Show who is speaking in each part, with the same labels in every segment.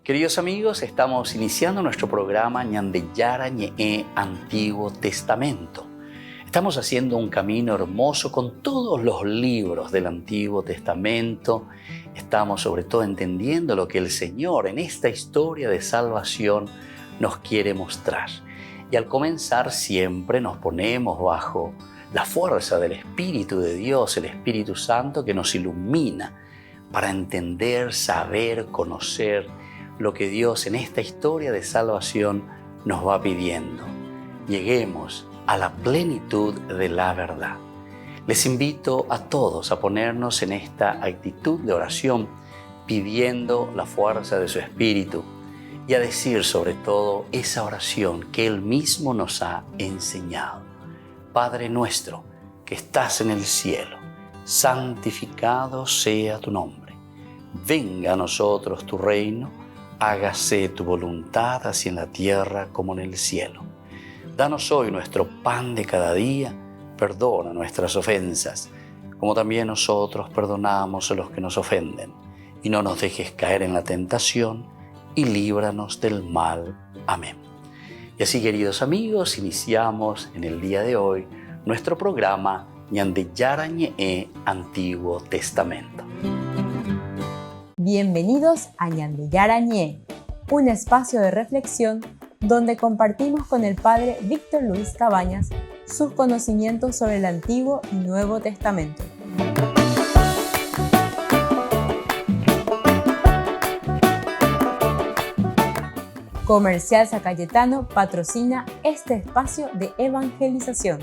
Speaker 1: Queridos amigos, estamos iniciando nuestro programa Ñandeyara Ñe'e Antiguo Testamento. Estamos haciendo un camino hermoso con todos los libros del Antiguo Testamento. Estamos sobre todo entendiendo lo que el Señor en esta historia de salvación nos quiere mostrar. Y al comenzar siempre nos ponemos bajo la fuerza del Espíritu de Dios, el Espíritu Santo que nos ilumina para entender, saber, conocer lo que Dios en esta historia de salvación nos va pidiendo. Lleguemos a la plenitud de la verdad. Les invito a todos a ponernos en esta actitud de oración, pidiendo la fuerza de su Espíritu y a decir sobre todo esa oración que Él mismo nos ha enseñado. Padre nuestro que estás en el cielo, santificado sea tu nombre. Venga a nosotros tu reino, hágase tu voluntad así en la tierra como en el cielo. Danos hoy nuestro pan de cada día, perdona nuestras ofensas, como también nosotros perdonamos a los que nos ofenden. Y no nos dejes caer en la tentación, y líbranos del mal. Amén. Y así, queridos amigos, iniciamos en el día de hoy nuestro programa Ñandeyara Ñe'e Antiguo Testamento.
Speaker 2: Bienvenidos a Ñandeyara Ñe'e, un espacio de reflexión donde compartimos con el Padre Víctor Luis Cabañas sus conocimientos sobre el Antiguo y Nuevo Testamento. Comercial San Cayetano patrocina este espacio de evangelización.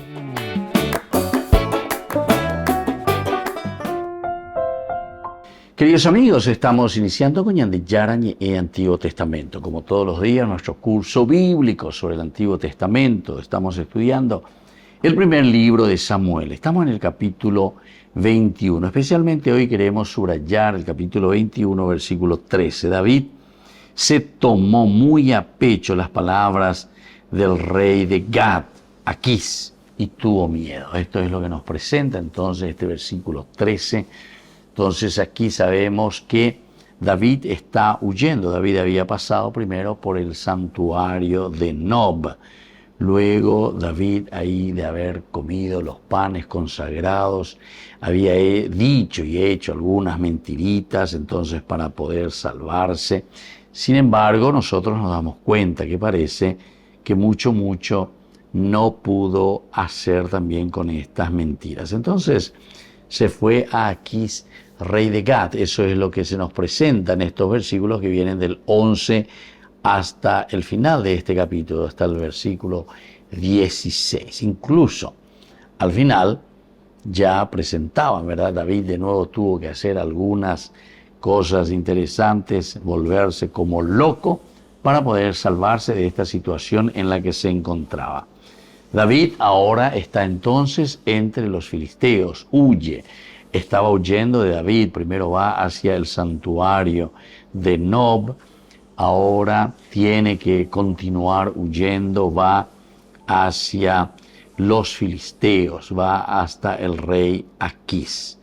Speaker 1: Queridos amigos, estamos iniciando con Ñandeyara Ñe'e Antiguo Testamento. Como todos los días, nuestro curso bíblico sobre el Antiguo Testamento. Estamos estudiando el primer libro de Samuel. Estamos en el capítulo 21. Especialmente hoy queremos subrayar el capítulo 21, versículo 13. David se tomó muy a pecho las palabras del rey de Gad, Aquís, y tuvo miedo. Esto es lo que nos presenta entonces este versículo 13. Entonces aquí sabemos que David está huyendo. David había pasado primero por el santuario de Nob. Luego David, ahí de haber comido los panes consagrados, había dicho y hecho algunas mentiritas entonces para poder salvarse. Sin embargo, nosotros nos damos cuenta que parece que mucho no pudo hacer también con estas mentiras. Entonces se fue a Aquís, rey de Gad. Eso es lo que se nos presenta en estos versículos que vienen del 11 hasta el final de este capítulo, hasta el versículo 16. Incluso al final ya presentaban, ¿verdad? David de nuevo tuvo que hacer algunas cosas interesantes, volverse como loco para poder salvarse de esta situación en la que se encontraba. David ahora está entonces entre los filisteos, huye. Estaba huyendo de David, primero va hacia el santuario de Nob, ahora tiene que continuar huyendo, va hacia los filisteos, va hasta el rey Aquís.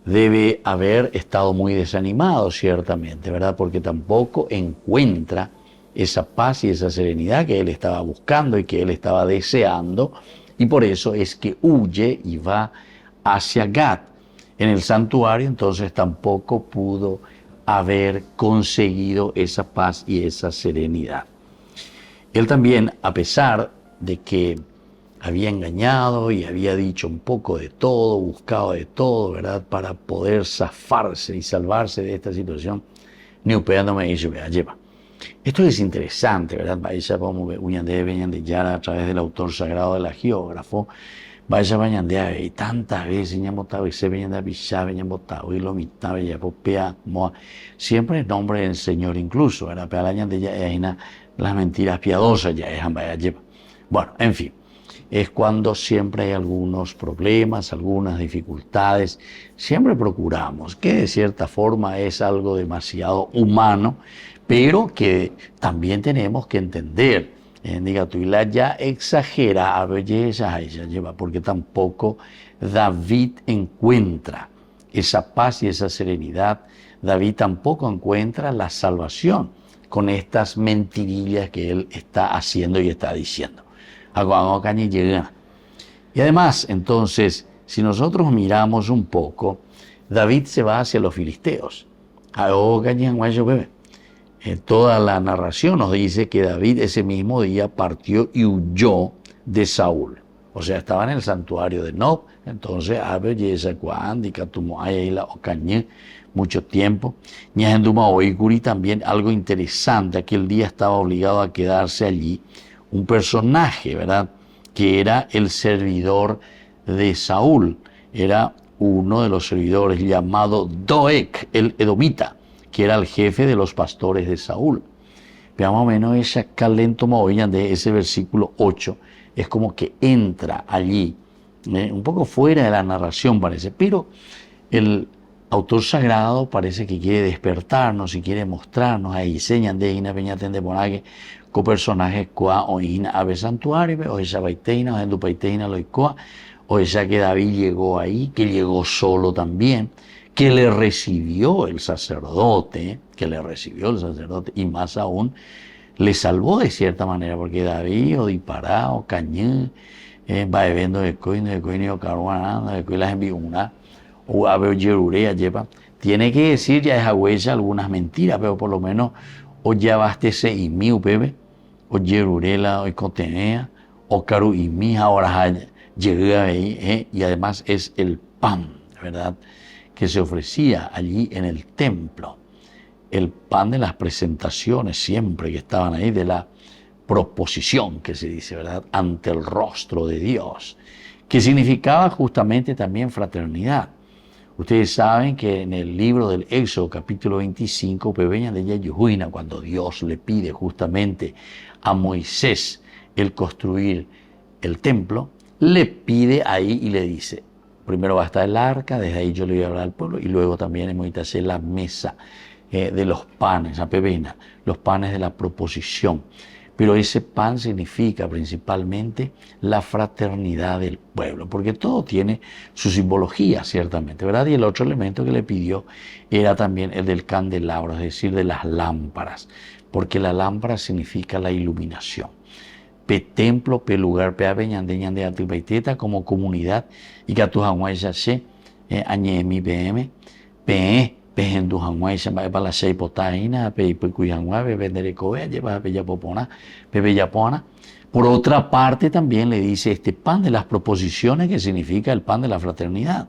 Speaker 1: Debe haber estado muy desanimado, ciertamente, ¿verdad? Porque tampoco encuentra esa paz y esa serenidad que él estaba buscando y que él estaba deseando, y por eso es que huye y va hacia Gad. En el santuario entonces tampoco pudo haber conseguido esa paz y esa serenidad. Él también, a pesar de que había engañado y había dicho un poco de todo, buscado de todo, ¿verdad? Para poder zafarse y salvarse de esta situación, esto es interesante, ¿verdad? Vaya como Ñandeyara a través del autor sagrado del agiógrafo, vaya bañandea y tantas veces siempre en nombre del Señor incluso, ¿verdad? Las mentiras piadosas ya es. Bueno, en fin. Es cuando siempre hay algunos problemas, algunas dificultades. Siempre procuramos, que de cierta forma es algo demasiado humano, pero que también tenemos que entender. Digatuila ya exagera a belleza, ella lleva, porque tampoco David encuentra esa paz y esa serenidad. David tampoco encuentra la salvación. con estas mentirillas que él está haciendo y está diciendo. Y además, entonces, si nosotros miramos un poco, David se va hacia los filisteos. Toda la narración nos dice que David ese mismo día partió y huyó de Saúl. O sea, estaba en el santuario de Nob. Entonces, mucho tiempo. También algo interesante, aquel día estaba obligado a quedarse allí un personaje, ¿verdad?, que era el servidor de Saúl. Era uno de los servidores llamado Doeg, el edomita, que era el jefe de los pastores de Saúl. Pero más o menos esa calento de ese versículo 8 es como que entra allí, un poco fuera de la narración parece, pero el autor sagrado parece que quiere despertarnos y quiere mostrarnos ahí, señan de ina peñaten por ahí, con personajes coa o ina ave santuario, o esa baiteina, o en dupaiteina loicoa, o esa que David llegó ahí, que llegó solo también, que le recibió el sacerdote, y más aún, le salvó de cierta manera, porque David, o disparado, o cañé, va viendo de coino, caruana, de coilas en viuna, o ave yerurea, lleva. Tiene que decir ya esa huella algunas mentiras, pero por lo menos, o ya bastece y mi bebé, o yerurela, o cotenea, o caru y mi ahora llega ahí, y además es el pan, ¿verdad?, que se ofrecía allí en el templo. El pan de las presentaciones siempre que estaban ahí, de la proposición que se dice, ¿verdad?, ante el rostro de Dios, que significaba justamente también fraternidad. Ustedes saben que en el libro del Éxodo, capítulo 25, de Yayuhuina, cuando Dios le pide justamente a Moisés el construir el templo, le pide ahí y le dice, primero va a estar el arca, desde ahí yo le voy a hablar al pueblo, y luego también en Moisés la mesa de los panes, a pebena, los panes de la proposición. Pero ese pan significa principalmente la fraternidad del pueblo, porque todo tiene su simbología, ciertamente, ¿verdad? Y el otro elemento que le pidió era también el del candelabro, es decir, de las lámparas, porque la lámpara significa la iluminación. Pe templo, pe lugar, pe aveñande, ñande atipaiteta, como comunidad, y que a tu hanguay se añemi pm, pe pejendu hanguay se va para la sei potaina, pe cuyanguay, pe venderecoe, lleva pe yapopona, pe bellapona. Por otra parte, también le dice este pan de las proposiciones, que significa el pan de la fraternidad.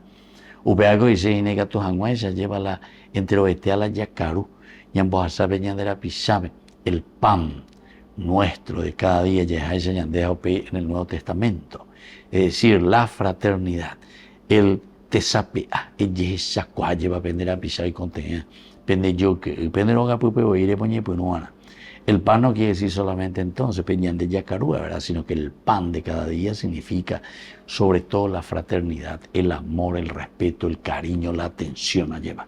Speaker 1: Upeago dice, inega tu hanguay se lleva la enteroete a la yacaru, ñambojasabe ñandera pisabe, el pan nuestro de cada día, en el Nuevo Testamento, es decir, la fraternidad, el tesapea, el yesacua lleva a vender a pisar y contener, el pan no quiere decir solamente entonces peñan de yacarúa, ¿verdad?, sino que el pan de cada día significa sobre todo la fraternidad, el amor, el respeto, el cariño, la atención a llevar.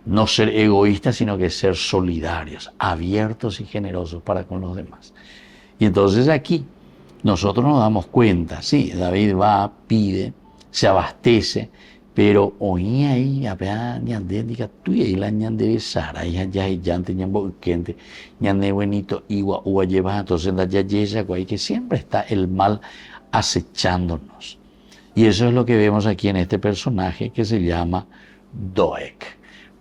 Speaker 1: No ser egoístas, sino que ser solidarios, abiertos y generosos para con los demás. Y entonces aquí nosotros nos damos cuenta, sí, David va, pide, se abastece, pero hoy ahí, a ñande, diga, tú y ahí la ñande de Sara, ya llante, ñambo, quente, ñande buenito, igual, ua lleva, entonces la ya que siempre está el mal acechándonos. Y eso es lo que vemos aquí en este personaje que se llama Doeg.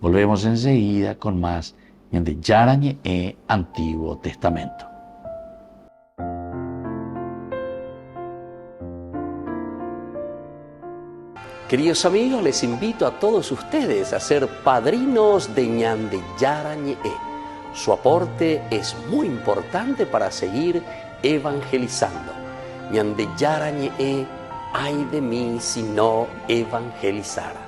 Speaker 1: Volvemos enseguida con más de Yarañe e Antiguo Testamento.
Speaker 3: Queridos amigos, les invito a todos ustedes a ser padrinos de Ñande Yarañe. Su aporte es muy importante para seguir evangelizando. Ñande Yarañe, ay de mí si no evangelizara.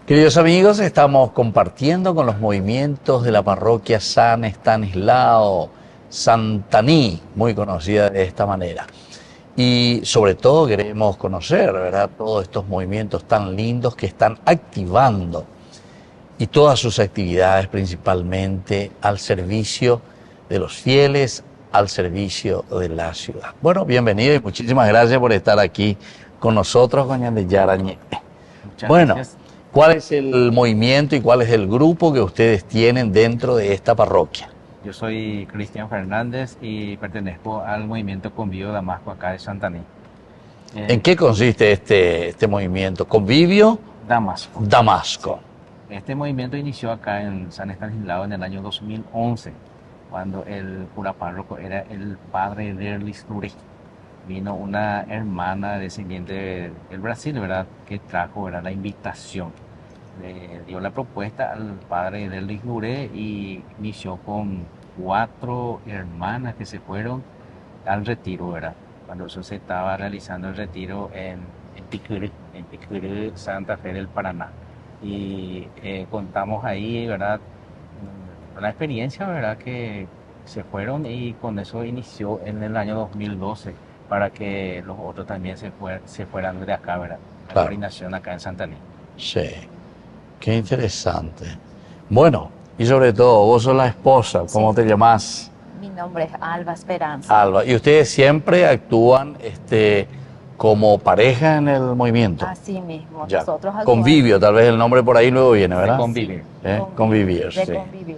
Speaker 1: Queridos amigos, estamos compartiendo con los movimientos de la parroquia San Estanislao, Santaní, muy conocida de esta manera. Y sobre todo queremos conocer, ¿verdad?, todos estos movimientos tan lindos que están activando y todas sus actividades principalmente al servicio de los fieles, al servicio de la ciudad. Bueno, bienvenido y muchísimas gracias por estar aquí con nosotros, con Ñande Yarañe. Bueno, gracias. ¿Cuál es el movimiento y cuál es el grupo que ustedes tienen dentro de esta parroquia?
Speaker 4: Yo soy Cristian Fernández y pertenezco al movimiento Convivio Damasco acá de Santaní.
Speaker 1: ¿En qué consiste este movimiento? ¿Convivio?
Speaker 4: Damasco.
Speaker 1: Damasco.
Speaker 4: Sí. Este movimiento inició acá en San Estanislao en el año 2011, cuando el cura párroco era el padre Derlis Nuré. Vino una hermana descendiente del Brasil, ¿verdad?, que trajo, ¿verdad?, la invitación. Le dio la propuesta al padre Derlis Nuré y inició con 4 hermanas que se fueron al retiro, ¿verdad? Cuando eso se estaba realizando el retiro en Ticurú, Santa Fe del Paraná. Y contamos ahí, ¿verdad?, una experiencia, ¿verdad?, que se fueron, y con eso inició en el año 2012 para que los otros también se fueran de acá, ¿verdad? La
Speaker 1: claro.
Speaker 4: Coordinación acá en Santaní.
Speaker 1: Sí, qué interesante. Bueno, y sobre todo, vos sos la esposa, ¿cómo te llamás?
Speaker 5: Mi nombre es Alba Esperanza.
Speaker 1: Alba, ¿y ustedes siempre actúan como pareja en el movimiento?
Speaker 5: Así mismo.
Speaker 1: Ya.
Speaker 5: Nosotros
Speaker 1: Convivio, tal vez el nombre por ahí luego viene, ¿verdad?
Speaker 4: De convivir.
Speaker 1: Convivir,
Speaker 5: de
Speaker 1: sí.
Speaker 5: Convivir.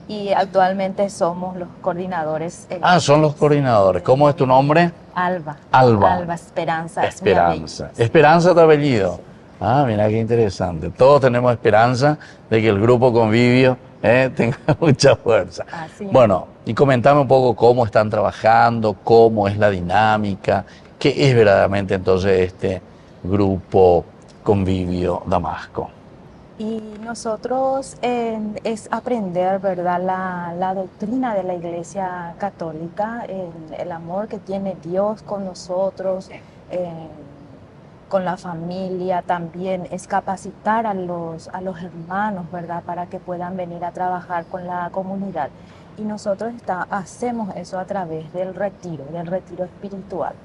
Speaker 5: Y actualmente somos los coordinadores.
Speaker 1: Son los coordinadores. ¿Cómo es tu nombre?
Speaker 5: Alba.
Speaker 1: Alba.
Speaker 5: Alba Esperanza.
Speaker 1: Esperanza. Esperanza tu apellido. Mira qué interesante. Todos tenemos esperanza de que el grupo Convivio tenga mucha fuerza.
Speaker 5: Así
Speaker 1: bueno, y comentame un poco cómo están trabajando, cómo es la dinámica, qué es verdaderamente entonces este grupo Convivio Damasco.
Speaker 5: Y nosotros es aprender, ¿verdad?, la doctrina de la Iglesia Católica, el amor que tiene Dios con nosotros, con la familia. También es capacitar a los hermanos, ¿verdad?, para que puedan venir a trabajar con la comunidad. Y nosotros hacemos eso a través del retiro espiritual.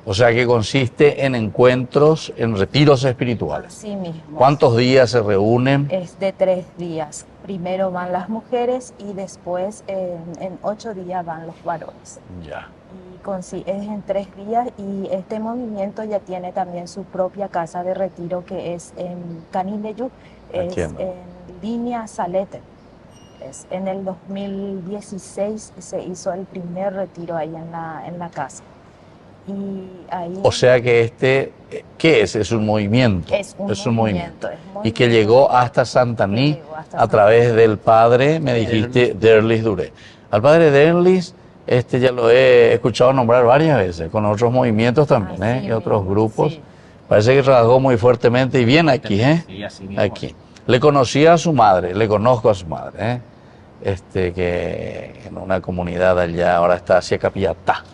Speaker 1: O sea que consiste en encuentros, en retiros espirituales.
Speaker 5: Así mismo.
Speaker 1: ¿Cuántos días se reúnen?
Speaker 5: Es de 3 días. Primero van las mujeres y después en 8 días van los varones.
Speaker 1: Ya.
Speaker 5: Y es en 3 días, y este movimiento ya tiene también su propia casa de retiro, que es en Canindeyú, es en línea Salete. En el 2016 se hizo el primer retiro ahí en la casa. Y ahí,
Speaker 1: o sea que ¿qué es? Es un movimiento.
Speaker 5: Es un movimiento.
Speaker 1: Y que llegó hasta Santaní a través del padre, me dijiste, Derlis Nuré. Al padre Derlis ya lo he escuchado nombrar varias veces, con otros movimientos también, y otros grupos. Sí. Parece que trabajó muy fuertemente y bien aquí,
Speaker 4: Sí, así mismo.
Speaker 1: Aquí. Le conocí a su madre, le conozco a su madre, que en una comunidad allá, ahora está hacia Capillatá.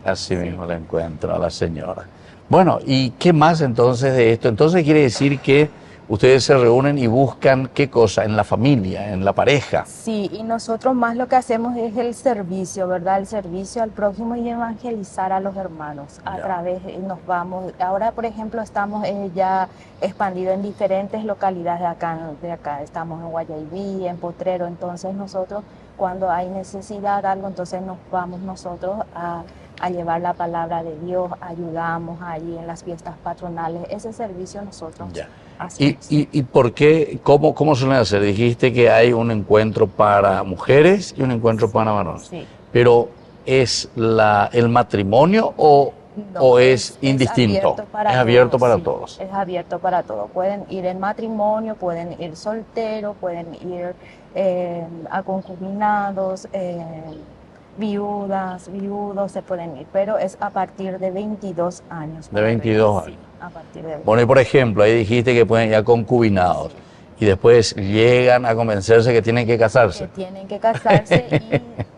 Speaker 1: Así mismo la encuentro a la señora. Bueno, ¿y qué más entonces de esto? Entonces quiere decir que ustedes se reúnen y buscan ¿qué cosa? En la familia, en la pareja.
Speaker 5: Sí, y nosotros más lo que hacemos es el servicio, ¿verdad? El servicio al prójimo y evangelizar a los hermanos. A través, nos vamos, ahora por ejemplo estamos ya expandidos en diferentes localidades de acá. Estamos en Guayaibí, en Potrero, entonces nosotros cuando hay necesidad de algo, entonces nos vamos nosotros a llevar la palabra de Dios, ayudamos allí en las fiestas patronales. Ese servicio nosotros hacemos.
Speaker 1: ¿Y por qué? ¿Cómo suelen hacer? Dijiste que hay un encuentro para mujeres y un encuentro para varones.
Speaker 5: Sí.
Speaker 1: Pero ¿es el matrimonio o es indistinto? Es abierto para todos.
Speaker 5: Es abierto para todos. Pueden ir en matrimonio, pueden ir solteros, pueden ir a concubinados, viudas, viudos se pueden ir, pero es a partir de 22 años.
Speaker 1: De 22 años.
Speaker 5: Sí, a partir de 22.
Speaker 1: Bueno, y por ejemplo, ahí dijiste que pueden ir a concubinados. Y después llegan a convencerse que tienen que casarse.
Speaker 5: Que tienen que casarse y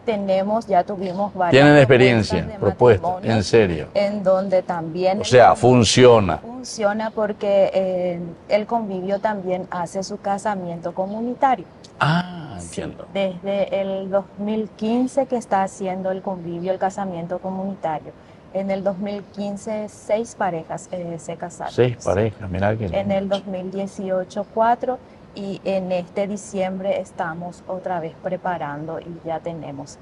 Speaker 5: ya tuvimos varias
Speaker 1: Tienen
Speaker 5: propuestas
Speaker 1: experiencia,
Speaker 5: de
Speaker 1: propuesta,
Speaker 5: matrimonio,
Speaker 1: en serio.
Speaker 5: en donde también
Speaker 1: O sea, funciona.
Speaker 5: funciona porque el convivio también hace su casamiento comunitario.
Speaker 1: Ah,
Speaker 5: Sí,
Speaker 1: entiendo.
Speaker 5: desde el 2015 que está haciendo el convivio, el casamiento comunitario. En el 2015, 6 parejas se casaron.
Speaker 1: 6 parejas, mirá que
Speaker 5: En el
Speaker 1: lindo.
Speaker 5: 2018, 4. Y en este diciembre estamos otra vez preparando y ya tenemos.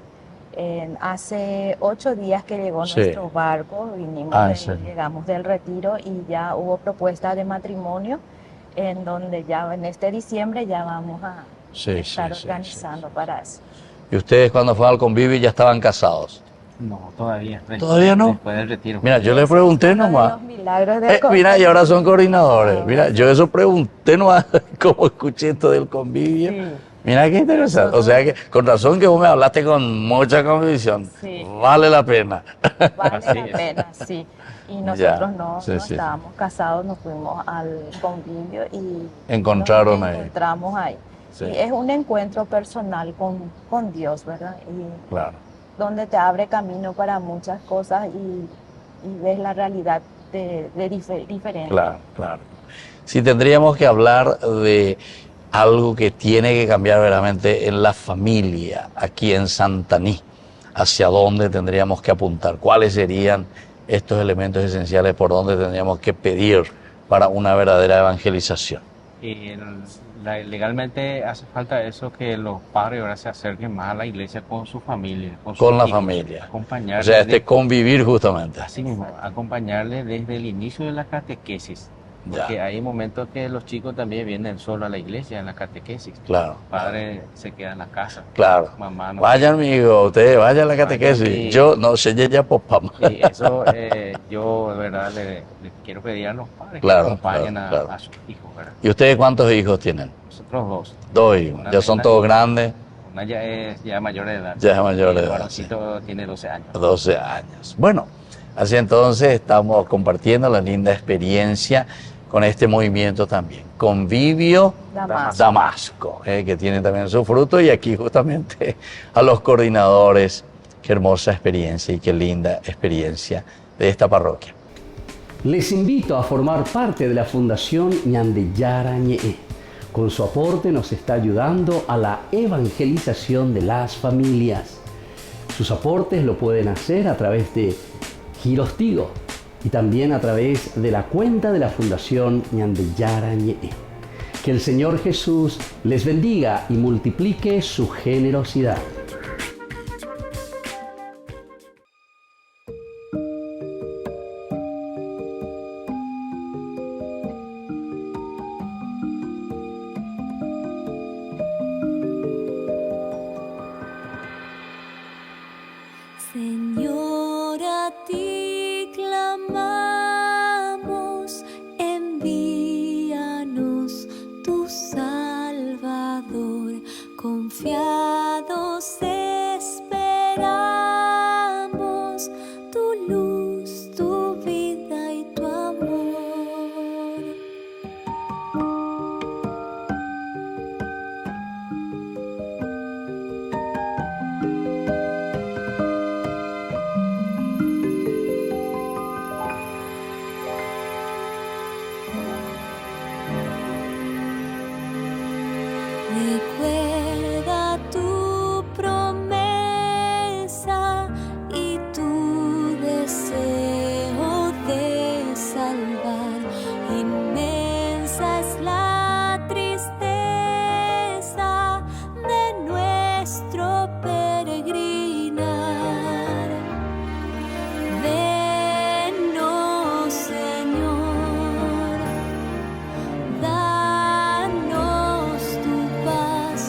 Speaker 5: Hace 8 días que llegó
Speaker 1: Sí.
Speaker 5: nuestro barco,
Speaker 1: Ah, ¿en serio?
Speaker 5: llegamos del retiro y ya hubo propuesta de matrimonio en donde ya en este diciembre ya vamos a
Speaker 1: Sí,
Speaker 5: estar
Speaker 1: sí, sí,
Speaker 5: organizando para eso.
Speaker 1: ¿Y ustedes cuando fueron al convivio ya estaban casados?
Speaker 4: No, todavía.
Speaker 1: ¿Todavía no?
Speaker 4: Después del retiro.
Speaker 1: Mira, yo le
Speaker 5: Ese
Speaker 1: pregunté
Speaker 5: es uno de
Speaker 1: nomás.
Speaker 5: los milagros del
Speaker 1: Mira, y ahora son coordinadores.
Speaker 5: Ah,
Speaker 1: Mira, yo eso pregunté nomás, como escuché esto del convivio.
Speaker 5: Sí.
Speaker 1: Mira qué interesante. O sea que, con razón que vos me hablaste con mucha convicción.
Speaker 5: Sí.
Speaker 1: Vale la pena.
Speaker 5: Vale
Speaker 4: Así
Speaker 5: la
Speaker 4: es.
Speaker 5: pena, sí. Y
Speaker 1: Ya,
Speaker 5: nosotros no
Speaker 1: sí, sí.
Speaker 5: estábamos casados, nos fuimos al convivio y
Speaker 1: Encontraron
Speaker 5: nos
Speaker 1: ahí.
Speaker 5: encontramos ahí.
Speaker 1: Sí.
Speaker 5: Y es un encuentro personal con Dios, ¿verdad? Y
Speaker 1: Claro.
Speaker 5: donde te abre camino para muchas cosas y ves la realidad diferente.
Speaker 1: Claro, claro. Si tendríamos que hablar de algo que tiene que cambiar verdaderamente en la familia, aquí en Santaní, ¿hacia dónde tendríamos que apuntar? ¿Cuáles serían estos elementos esenciales por donde tendríamos que pedir para una verdadera evangelización?
Speaker 4: Y legalmente hace falta eso, que los padres ahora se acerquen más a la iglesia con su familia, con sus
Speaker 1: Con la
Speaker 4: hijos,
Speaker 1: familia.
Speaker 4: acompañarles
Speaker 1: O sea, convivir justamente.
Speaker 4: así mismo, acompañarles desde el inicio de la catequesis, porque
Speaker 1: Ya.
Speaker 4: hay momentos que los chicos también vienen solo a la iglesia en la catequesis.
Speaker 1: Claro.
Speaker 4: El padre se queda en la casa.
Speaker 1: Claro.
Speaker 4: Mamá no.
Speaker 1: Vayan, amigo, ustedes vayan a la catequesis.
Speaker 4: sí.
Speaker 1: Yo no sé, ya por papá.
Speaker 4: Y eso yo de verdad le quiero pedir a los padres
Speaker 1: Claro,
Speaker 4: que acompañen
Speaker 1: claro.
Speaker 4: a sus hijos, ¿verdad?
Speaker 1: ¿Y ustedes cuántos hijos tienen?
Speaker 4: Nosotros dos.
Speaker 1: 2 hijos.
Speaker 4: Una
Speaker 1: Ya son
Speaker 4: nena
Speaker 1: todos
Speaker 4: y-
Speaker 1: grandes.
Speaker 4: Una ya es ya mayor de edad.
Speaker 1: Ya es mayor de
Speaker 4: Y el
Speaker 1: edad,
Speaker 4: varoncito tiene 12 años.
Speaker 1: 12 años. Bueno, así entonces estamos compartiendo la linda experiencia con este movimiento también. Convivio Damasco, que tiene también su fruto, y aquí justamente a los coordinadores. Qué hermosa experiencia y qué linda experiencia de esta parroquia.
Speaker 6: Les invito a formar parte de la Fundación Ñandeyara Ñe'e. Con su aporte nos está ayudando a la evangelización de las familias. Sus aportes lo pueden hacer a través de Giros Tigo y también a través de la cuenta de la Fundación Ñandeyara Ñe'e. Que el Señor Jesús les bendiga y multiplique su generosidad.
Speaker 7: Señor, a ti clamamos, envíanos tu Salvador, confiados esperamos tu luz, tu vida y tu amor. Recuerda tu promesa y tu deseo de salvar. Inmensa es la tristeza de nuestro peregrinar. Venos, Señor, danos tu paz,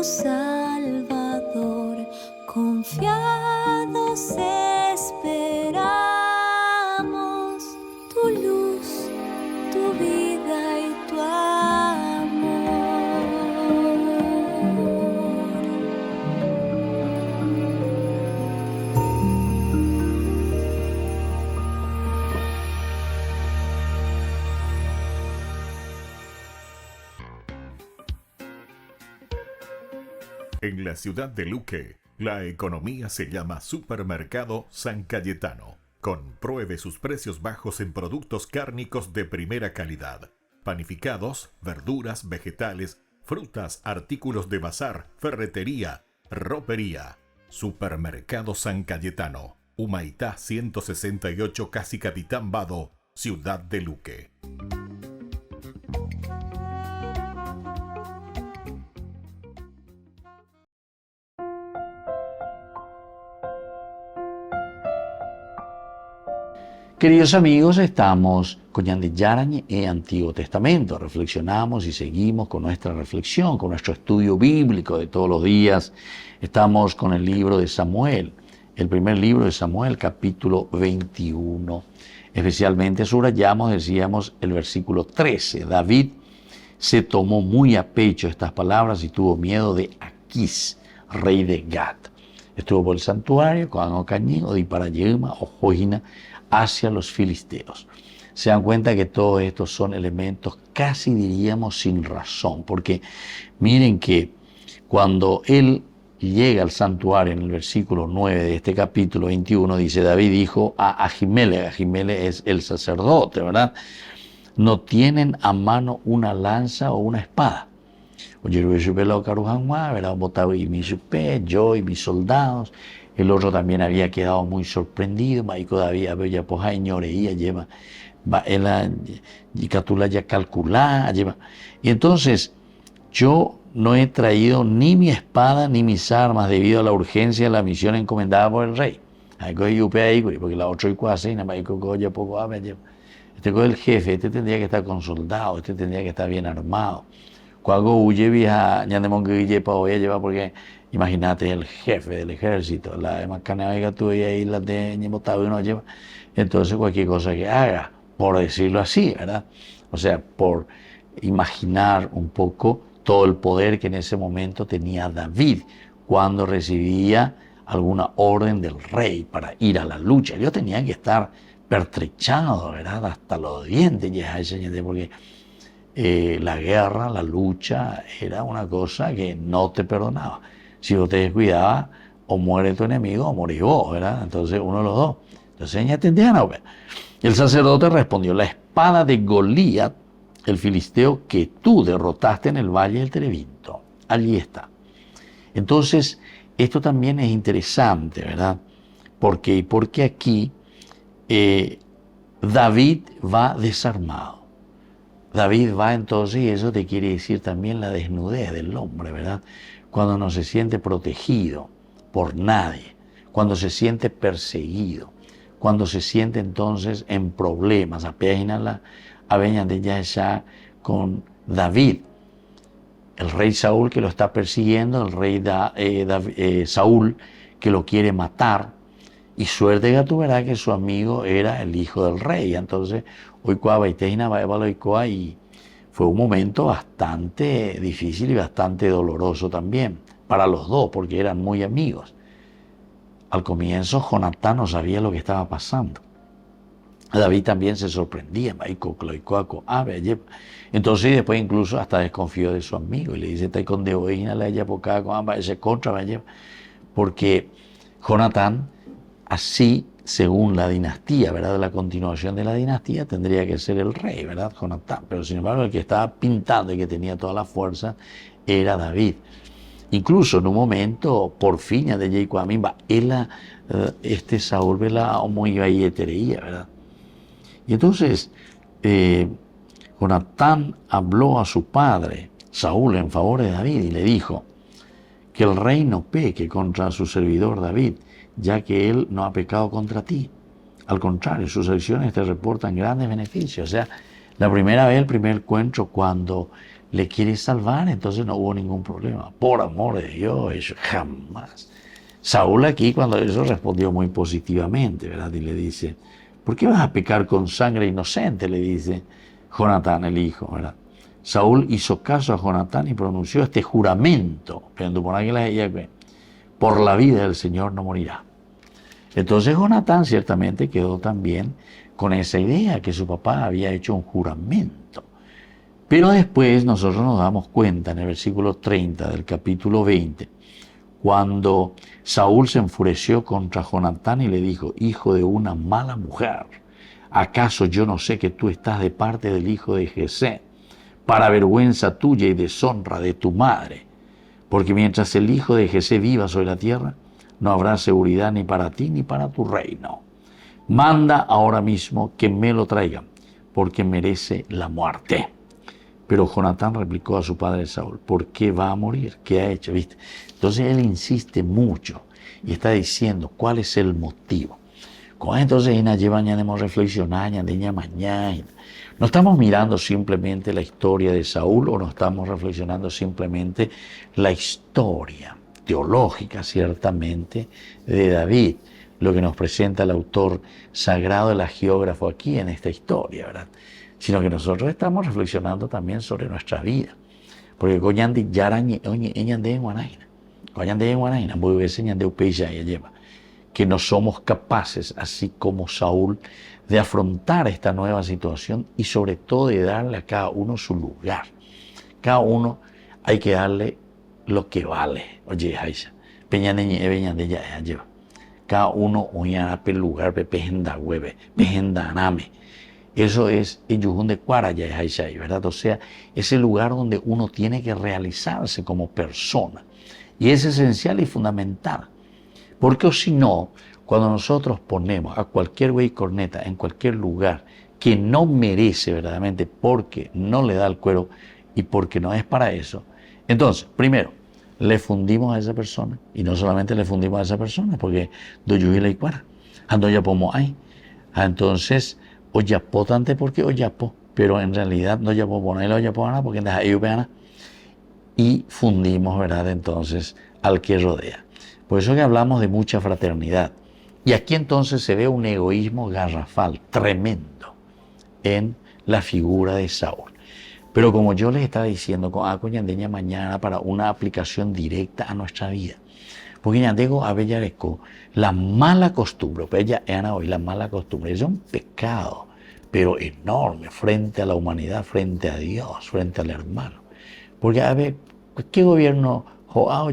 Speaker 7: Salvador, confiados esperamos tu luz, tu vida y tu amor.
Speaker 8: En la ciudad de Luque, la economía se llama Supermercado San Cayetano. Compruebe sus precios bajos en productos cárnicos de primera calidad. Panificados, verduras, vegetales, frutas, artículos de bazar, ferretería, ropería. Supermercado San Cayetano, Humaitá 168, Casi Capitán Vado, ciudad de Luque.
Speaker 1: Queridos amigos, estamos con Ñande Yarañe en Antiguo Testamento. Reflexionamos y seguimos con nuestra reflexión, con nuestro estudio bíblico de todos los días. Estamos con el libro de Samuel, el primer libro de Samuel, capítulo 21. Especialmente subrayamos, decíamos, el versículo 13. David se tomó muy a pecho estas palabras y tuvo miedo de Aquís, rey de Gat. Estuvo por el santuario, con Ocañí, o Diparayema, o Joina, hacia los filisteos. Se dan cuenta que todos estos son elementos casi diríamos sin razón, porque miren que cuando él llega al santuario en el versículo 9 de este capítulo 21, dice: David dijo a Ahimelech, Ahimelech es el sacerdote, ¿verdad? No tienen a mano una lanza o una espada. Oye, yo y mis soldados. El otro también había quedado muy sorprendido. Maico David había poja ñoreía lleva ela yicatula ya calculá lleva. Y entonces yo no he traído ni mi espada ni mis armas debido a la urgencia de la misión encomendada por el rey. Porque la otra este es el jefe, este tendría que estar con soldados, este tendría que estar bien armado. Cuando huye vieja ñandemón que lleva porque imagínate el jefe del ejército, la macanavega tuya ahí la de Ñemotado y no lleva. Entonces cualquier cosa que haga, por decirlo así, ¿verdad? O sea, por imaginar un poco todo el poder que en ese momento tenía David cuando recibía alguna orden del rey para ir a la lucha. Ellos tenían que estar pertrechados, ¿verdad? Hasta los dientes, porque la guerra, la lucha, era una cosa que no te perdonaba. Si vos te descuidabas, o muere tu enemigo o morís vos, ¿verdad? Entonces, uno de los dos. Entonces, ya tendrían a ver. El sacerdote respondió: la espada de Goliat, el filisteo que tú derrotaste en el valle del Terebinto. Allí está. Entonces, esto también es interesante, ¿verdad? Porque aquí David va desarmado. David va entonces, y eso te quiere decir también la desnudez del hombre, ¿verdad? Cuando no se siente protegido por nadie, cuando se siente perseguido, cuando se siente entonces en problemas. Apenas la aveña de ya con David, el rey Saúl que lo está persiguiendo, el rey Saúl que lo quiere matar, y suerte que tú verás que su amigo era el hijo del rey. Entonces, hoy y fue un momento bastante difícil y bastante doloroso también para los dos, porque eran muy amigos. Al comienzo, Jonatán no sabía lo que estaba pasando. David también se sorprendía. Entonces, después incluso hasta desconfió de su amigo y le dice: porque Jonatán, así, según la dinastía, ¿verdad? La continuación de la dinastía tendría que ser el rey, ¿verdad? Jonatán. Pero sin embargo, el que estaba pintando y que tenía toda la fuerza era David. Incluso en un momento, por fin, de Yeicuamimba, Saúl vela muy galletería, ¿verdad? Y entonces, Jonatán habló a su padre, Saúl, en favor de David y le dijo: que el rey no peque contra su servidor David, ya que él no ha pecado contra ti. Al contrario, sus acciones te reportan grandes beneficios. O sea, la primera vez, el primer encuentro, cuando le quiere salvar, entonces no hubo ningún problema. Por amor de Dios, eso jamás. Saúl aquí cuando eso respondió muy positivamente, ¿verdad? Y le dice, ¿por qué vas a pecar con sangre inocente? Le dice Jonatán, el hijo, ¿verdad? Saúl hizo caso a Jonatán y pronunció este juramento, por la vida del Señor no morirá. Entonces Jonatán ciertamente quedó también con esa idea que su papá había hecho un juramento. Pero después nosotros nos damos cuenta en el versículo 30 del capítulo 20, cuando Saúl se enfureció contra Jonatán y le dijo, hijo de una mala mujer, ¿acaso yo no sé que tú estás de parte del hijo de Jesé, para vergüenza tuya y deshonra de tu madre? Porque mientras el hijo de Jesé viva sobre la tierra, no habrá seguridad ni para ti ni para tu reino. Manda ahora mismo que me lo traigan, porque merece la muerte. Pero Jonatán replicó a su padre Saúl, ¿por qué va a morir? ¿Qué ha hecho? ¿Viste? Entonces él insiste mucho y está diciendo cuál es el motivo. Entonces llevamos reflexionar, mañana. No estamos mirando simplemente la historia de Saúl o no estamos reflexionando simplemente la historia teológica, ciertamente, de David, lo que nos presenta el autor sagrado, el agiógrafo aquí en esta historia, ¿verdad? Sino que nosotros estamos reflexionando también sobre nuestra vida. Porque que no somos capaces, así como Saúl, de afrontar esta nueva situación y sobre todo de darle a cada uno su lugar. Cada uno hay que darle lo que vale. Oye, Aisha, cada uno oña pe lugar, pe pejenda hueve, pejenda aname. Eso es el yujún de Cuaraya, ¿verdad? O sea, es el lugar donde uno tiene que realizarse como persona. Y es esencial y fundamental. Porque o si no, cuando nosotros ponemos a cualquier güey corneta en cualquier lugar que no merece verdaderamente porque no le da el cuero y porque no es para eso, entonces, primero, le fundimos a esa persona. Y no solamente le fundimos a esa persona, porque doyuhi la icuara, ando ya pomo ahí. Entonces, oyapó tante porque oyapó, pero en realidad no yapó ponerle oyapó ana porque deja ayupeana. Y fundimos, ¿verdad? Entonces, al que rodea. Por eso que hablamos de mucha fraternidad. Y aquí entonces se ve un egoísmo garrafal, tremendo, en la figura de Saúl. Pero como yo les estaba diciendo, con ñandeña mañana para una aplicación directa a nuestra vida. Porque ñandego abellareco, la mala costumbre, pues ella era hoy la mala costumbre, es un pecado, pero enorme frente a la humanidad, frente a Dios, frente al hermano. Porque a ver, ¿qué gobierno?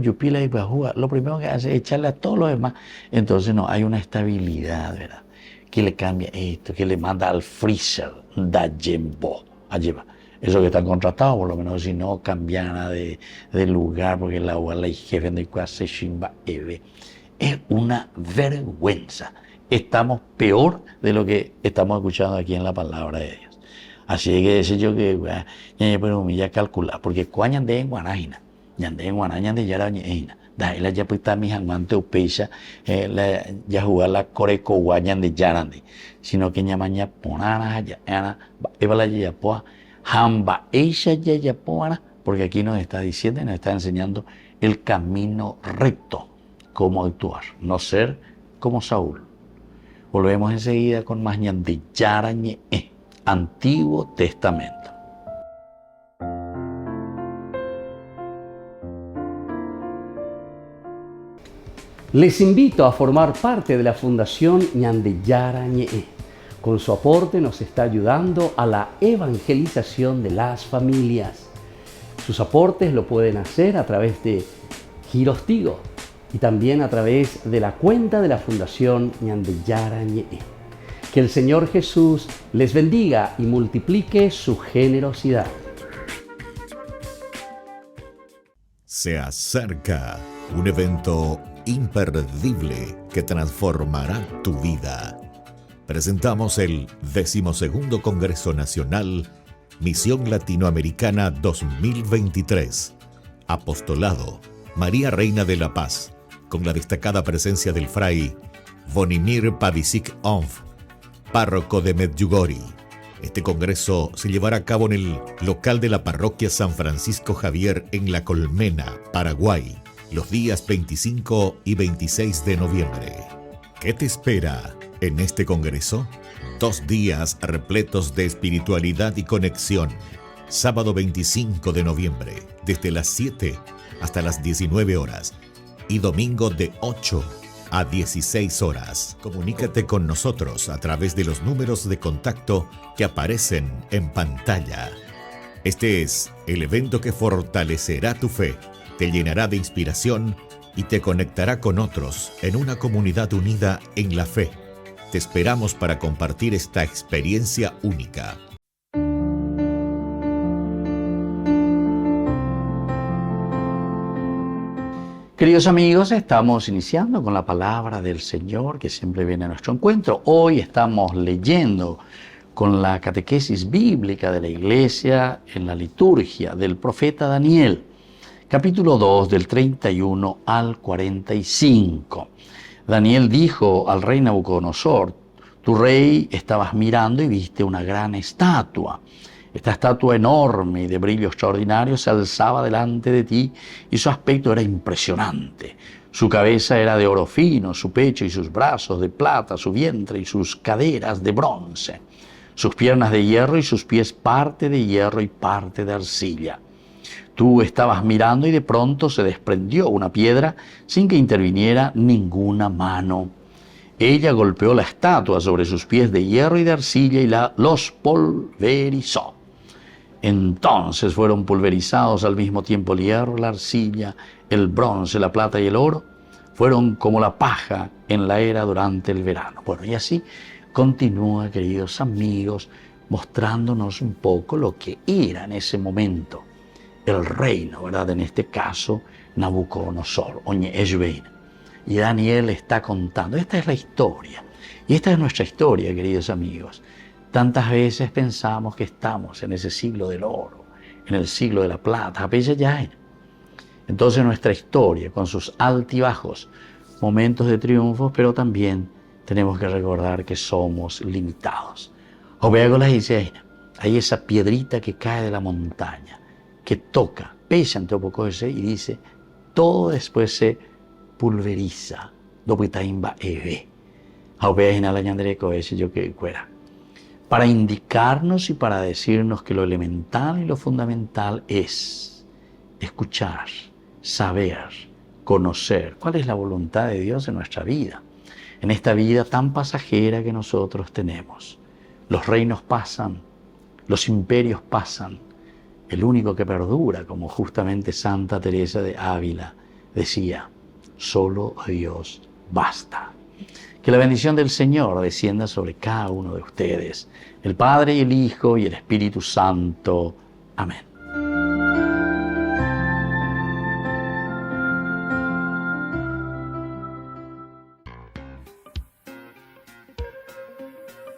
Speaker 1: Yupila y Bajúa, lo primero que hace es echarle a todos los demás. Entonces no, hay una estabilidad, ¿verdad? Que le cambia esto, que le manda al freezer, da jembo, allá. Eso que están contratados, por lo menos si no cambian de lugar, porque la UALA y jefe de se shimba eve. Es una vergüenza. Estamos peor de lo que estamos escuchando aquí en la palabra de Dios. Así que ese yo que, pero ya calcular, porque cuañan de en Guanájina. Ñande en Guanaña de Yarañeina. Da ella ya puesta mi hangmante upecha ya jugar la coreco guañan de Yarandi. Sino que ñamaña ponana ya ana evala ya poa hamba ella ya poana, porque aquí nos está diciendo y nos está enseñando el camino recto, cómo actuar, no ser como Saúl. Volvemos enseguida con más ñande Yarañe, Antiguo Testamento.
Speaker 6: Les invito a formar parte de la Fundación Ñandeyara Ñe'e. Con su aporte nos está ayudando a la evangelización de las familias. Sus aportes lo pueden hacer a través de Giros Tigo y también a través de la cuenta de la Fundación Ñandeyara Ñe'e. Que el Señor Jesús les bendiga y multiplique su generosidad.
Speaker 8: Se acerca un evento imperdible que transformará tu vida. Presentamos el 12º Congreso Nacional Misión Latinoamericana 2023. Apostolado María Reina de la Paz, con la destacada presencia del fray Vonimir Pavicic Onf, párroco de Medjugorje. Este congreso se llevará a cabo en el local de la parroquia San Francisco Javier en La Colmena, Paraguay, los días 25 y 26 de noviembre. ¿Qué te espera en este congreso? 2 días repletos de espiritualidad y conexión. Sábado 25 de noviembre, desde las 7 hasta las 19 horas. Y domingo de 8 a 16 horas. Comunícate con nosotros a través de los números de contacto que aparecen en pantalla. Este es el evento que fortalecerá tu fe, te llenará de inspiración y te conectará con otros en una comunidad unida en la fe. Te esperamos para compartir esta experiencia única.
Speaker 1: Queridos amigos, estamos iniciando con la palabra del Señor que siempre viene a nuestro encuentro. Hoy estamos leyendo con la catequesis bíblica de la Iglesia en la liturgia del profeta Daniel, capítulo 2 del 31 al 45. Daniel dijo al rey Nabucodonosor: tu rey, estabas mirando y viste una gran estatua. Esta estatua enorme y de brillo extraordinario se alzaba delante de ti y su aspecto era impresionante. Su cabeza era de oro fino, su pecho y sus brazos de plata, su vientre y sus caderas de bronce, sus piernas de hierro y sus pies parte de hierro y parte de arcilla. Tú estabas mirando y de pronto se desprendió una piedra sin que interviniera ninguna mano. Ella golpeó la estatua sobre sus pies de hierro y de arcilla y los pulverizó. Entonces fueron pulverizados al mismo tiempo el hierro, la arcilla, el bronce, la plata y el oro. Fueron como la paja en la era durante el verano. Bueno, y así continúa, queridos amigos, mostrándonos un poco lo que era en ese momento el reino, ¿verdad? En este caso, Nabucodonosor, Oñe Eshbein. Y Daniel está contando, esta es la historia. Y esta es nuestra historia, queridos amigos. Tantas veces pensamos que estamos en ese siglo del oro, en el siglo de la plata, entonces nuestra historia, con sus altibajos, momentos de triunfos, pero también tenemos que recordar que somos limitados. Hay esa piedrita que cae de la montaña, que toca, pesa ante Opocoese y dice, todo después se pulveriza. Para indicarnos y para decirnos que lo elemental y lo fundamental es escuchar, saber, conocer cuál es la voluntad de Dios en nuestra vida, en esta vida tan pasajera que nosotros tenemos. Los reinos pasan, los imperios pasan, el único que perdura, como justamente Santa Teresa de Ávila decía, solo Dios basta. Que la bendición del Señor descienda sobre cada uno de ustedes, el Padre y el Hijo y el Espíritu Santo. Amén.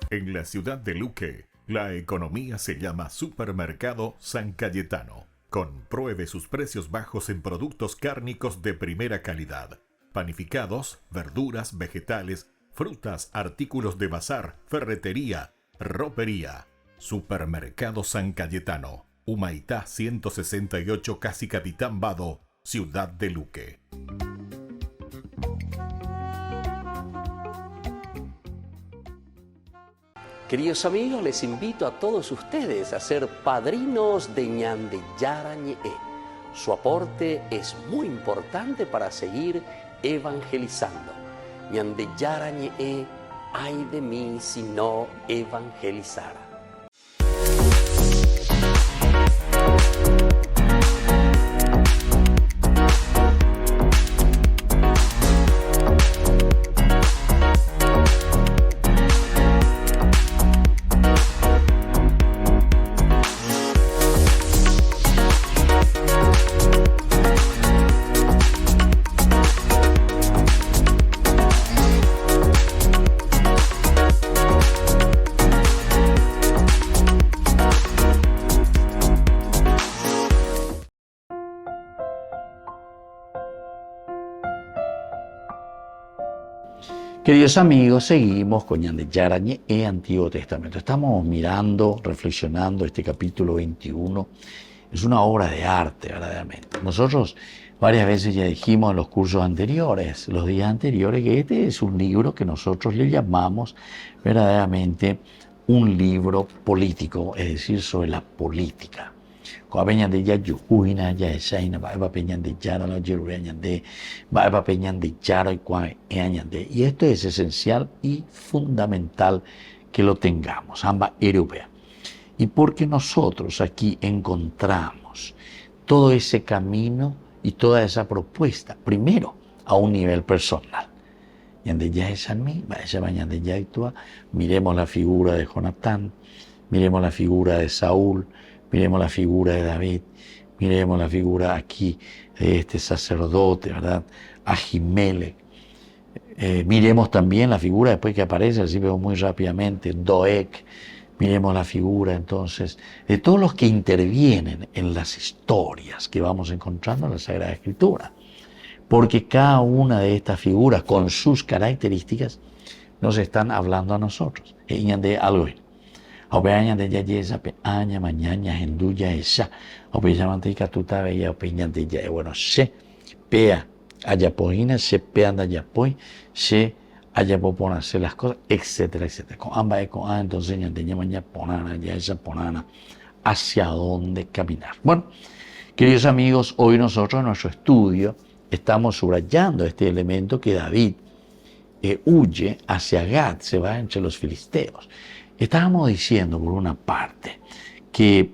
Speaker 8: En la ciudad de Luque, la economía se llama Supermercado San Cayetano. Compruebe sus precios bajos en productos cárnicos de primera calidad. Panificados, verduras, vegetales, frutas, artículos de bazar, ferretería, ropería. Supermercado San Cayetano, Humaitá 168, Casi Capitán Vado, ciudad de Luque.
Speaker 3: Queridos amigos, les invito a todos ustedes a ser padrinos de Ñande Yarañe. Su aporte es muy importante para seguir evangelizando. Ñande Yarañe, ay de mí si no evangelizara.
Speaker 1: Queridos amigos, seguimos con Ñande Yarañe e Antiguo Testamento. Estamos mirando, reflexionando este capítulo 21. Es una obra de arte, verdaderamente. Nosotros varias veces ya dijimos en los cursos anteriores, los días anteriores, que este es un libro que nosotros le llamamos verdaderamente un libro político, es decir, sobre la política. Y esto es esencial y fundamental que lo tengamos, ambas europeas. Y porque nosotros aquí encontramos todo ese camino y toda esa propuesta, primero a un nivel personal. Miremos la figura de Jonatán, miremos la figura de Saúl, miremos la figura de David, miremos la figura aquí de este sacerdote, ¿verdad? Ahimelech. Miremos también la figura, después que aparece, así veo muy rápidamente, Doeg. Miremos la figura entonces de todos los que intervienen en las historias que vamos encontrando en la Sagrada Escritura. Porque cada una de estas figuras, con sus características, nos están hablando a nosotros. De algo. Bueno, se pea ayapoina, se pea ayapoy, se ayapopona, se las cosas, etcétera, etcétera. Con ambas con A, entonces mañana ponana, ya esa ponana, hacia dónde caminar. Bueno, queridos amigos, hoy nosotros en nuestro estudio estamos subrayando este elemento que David huye hacia Gad, se va entre los filisteos. Estábamos diciendo, por una parte, que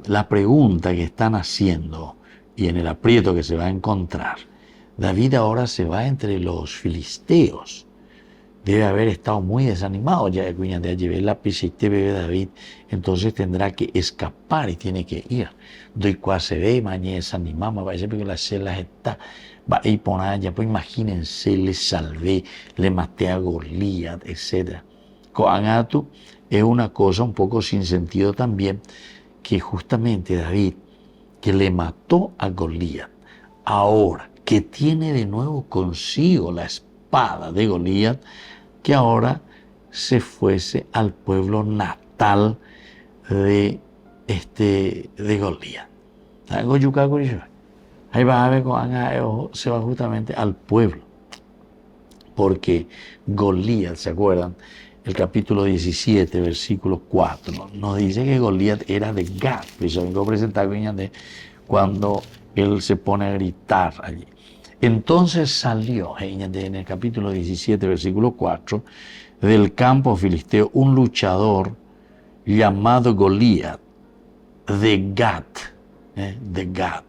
Speaker 1: la pregunta que están haciendo y en el aprieto que se va a encontrar, David ahora se va entre los filisteos. Debe haber estado muy desanimado ya de Cuña de llevar la piscite bebé David, entonces tendrá que escapar y tiene que ir. Doy cual se ve, mañana desanimamos, va a ser porque las celas está, va a ir por allá, pues imagínense, le salvé, le maté a Goliat, etc. Coangatu es una cosa un poco sin sentido también, que justamente David, que le mató a Goliat, ahora que tiene de nuevo consigo la espada de Goliat, que ahora se fuese al pueblo natal de Goliat. Ahí va a ver se va justamente al pueblo, porque Goliat, ¿se acuerdan? El capítulo 17, versículo 4, nos dice que Goliat era de Gad, eso vengo a presentar cuando él se pone a gritar allí. Entonces salió en el capítulo 17, versículo 4, del campo filisteo un luchador llamado Goliat de Gad. De Gad.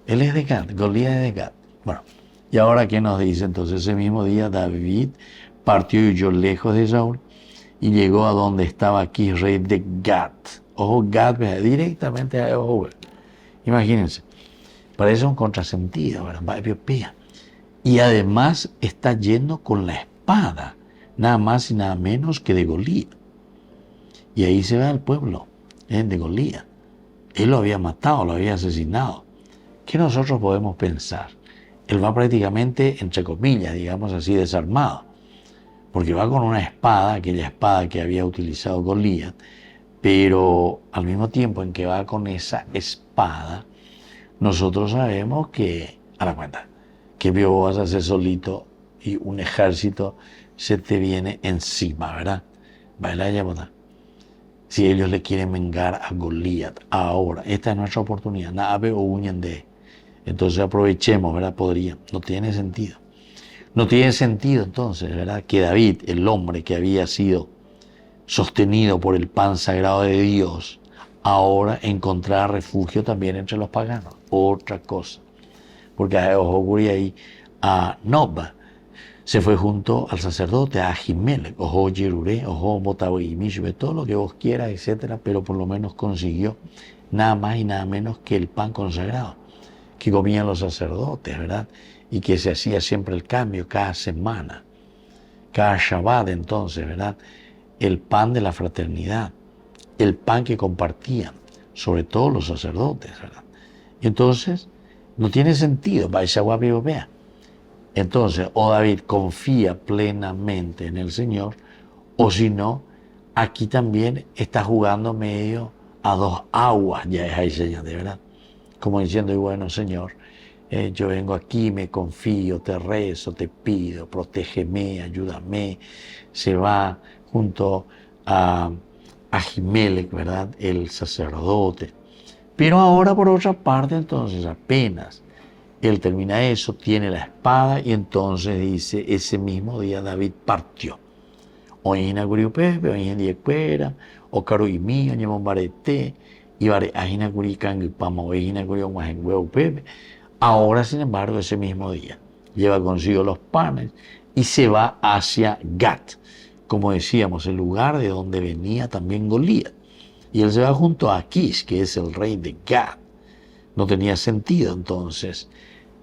Speaker 1: Él es de Gad, Goliat es de Gad. Bueno, y ahora ¿qué nos dice? Entonces ese mismo día David partió y huyó lejos de Saúl y llegó a donde estaba aquí rey de Gad. Ojo, Gad, directamente a ojo. Imagínense. Parece un contrasentido, ¿verdad? Y además está yendo con la espada, nada más y nada menos que de Goliat. Y ahí se va al pueblo de Goliat. Él lo había matado, lo había asesinado. ¿Qué nosotros podemos pensar? Él va prácticamente, entre comillas, digamos así, desarmado. Porque va con una espada, aquella espada que había utilizado Goliat, pero al mismo tiempo en que va con esa espada, nosotros sabemos que, a la cuenta, que vos vas a hacer solito y un ejército se te viene encima, ¿verdad? Si ellos le quieren vengar a Goliat ahora, esta es nuestra oportunidad, nave o uñen de. Entonces aprovechemos, ¿verdad? Podría, no tiene sentido. No tiene sentido entonces, ¿verdad? Que David, el hombre que había sido sostenido por el pan sagrado de Dios, ahora encontrar refugio también entre los paganos. Otra cosa. Porque ocurría ahí a Nob se fue junto al sacerdote, a Ahimelech, ojo Yeruré, ojo Motaboimishbe, todo lo que vos quieras, etcétera, pero por lo menos consiguió nada más y nada menos que el pan consagrado que comían los sacerdotes, ¿verdad? Y que se hacía siempre el cambio cada semana, cada Shabbat entonces, ¿verdad? El pan de la fraternidad, el pan que compartían, sobre todo los sacerdotes, ¿verdad? Y entonces, no tiene sentido, vaya guapi vea. Entonces, o David confía plenamente en el Señor, o si no, aquí también está jugando medio a dos aguas, ya es ahí señal, de verdad. Como diciendo, y bueno, Señor, yo vengo aquí, me confío, te rezo, te pido, protégeme, ayúdame. Se va junto a Ahimelech, ¿verdad? El sacerdote. Pero ahora, por otra parte, entonces, apenas él termina eso, tiene la espada, y entonces dice, ese mismo día David partió. Hoy en Aguriupepe, hoy en Diecuera, o Caruimí, o en Barete, y Ahina Guricang y Pama, hoy en Aguriupepe. Ahora, sin embargo, ese mismo día, lleva consigo los panes y se va hacia Gat, como decíamos, el lugar de donde venía también Goliat. Y él se va junto a Aquís, que es el rey de Gat. No tenía sentido entonces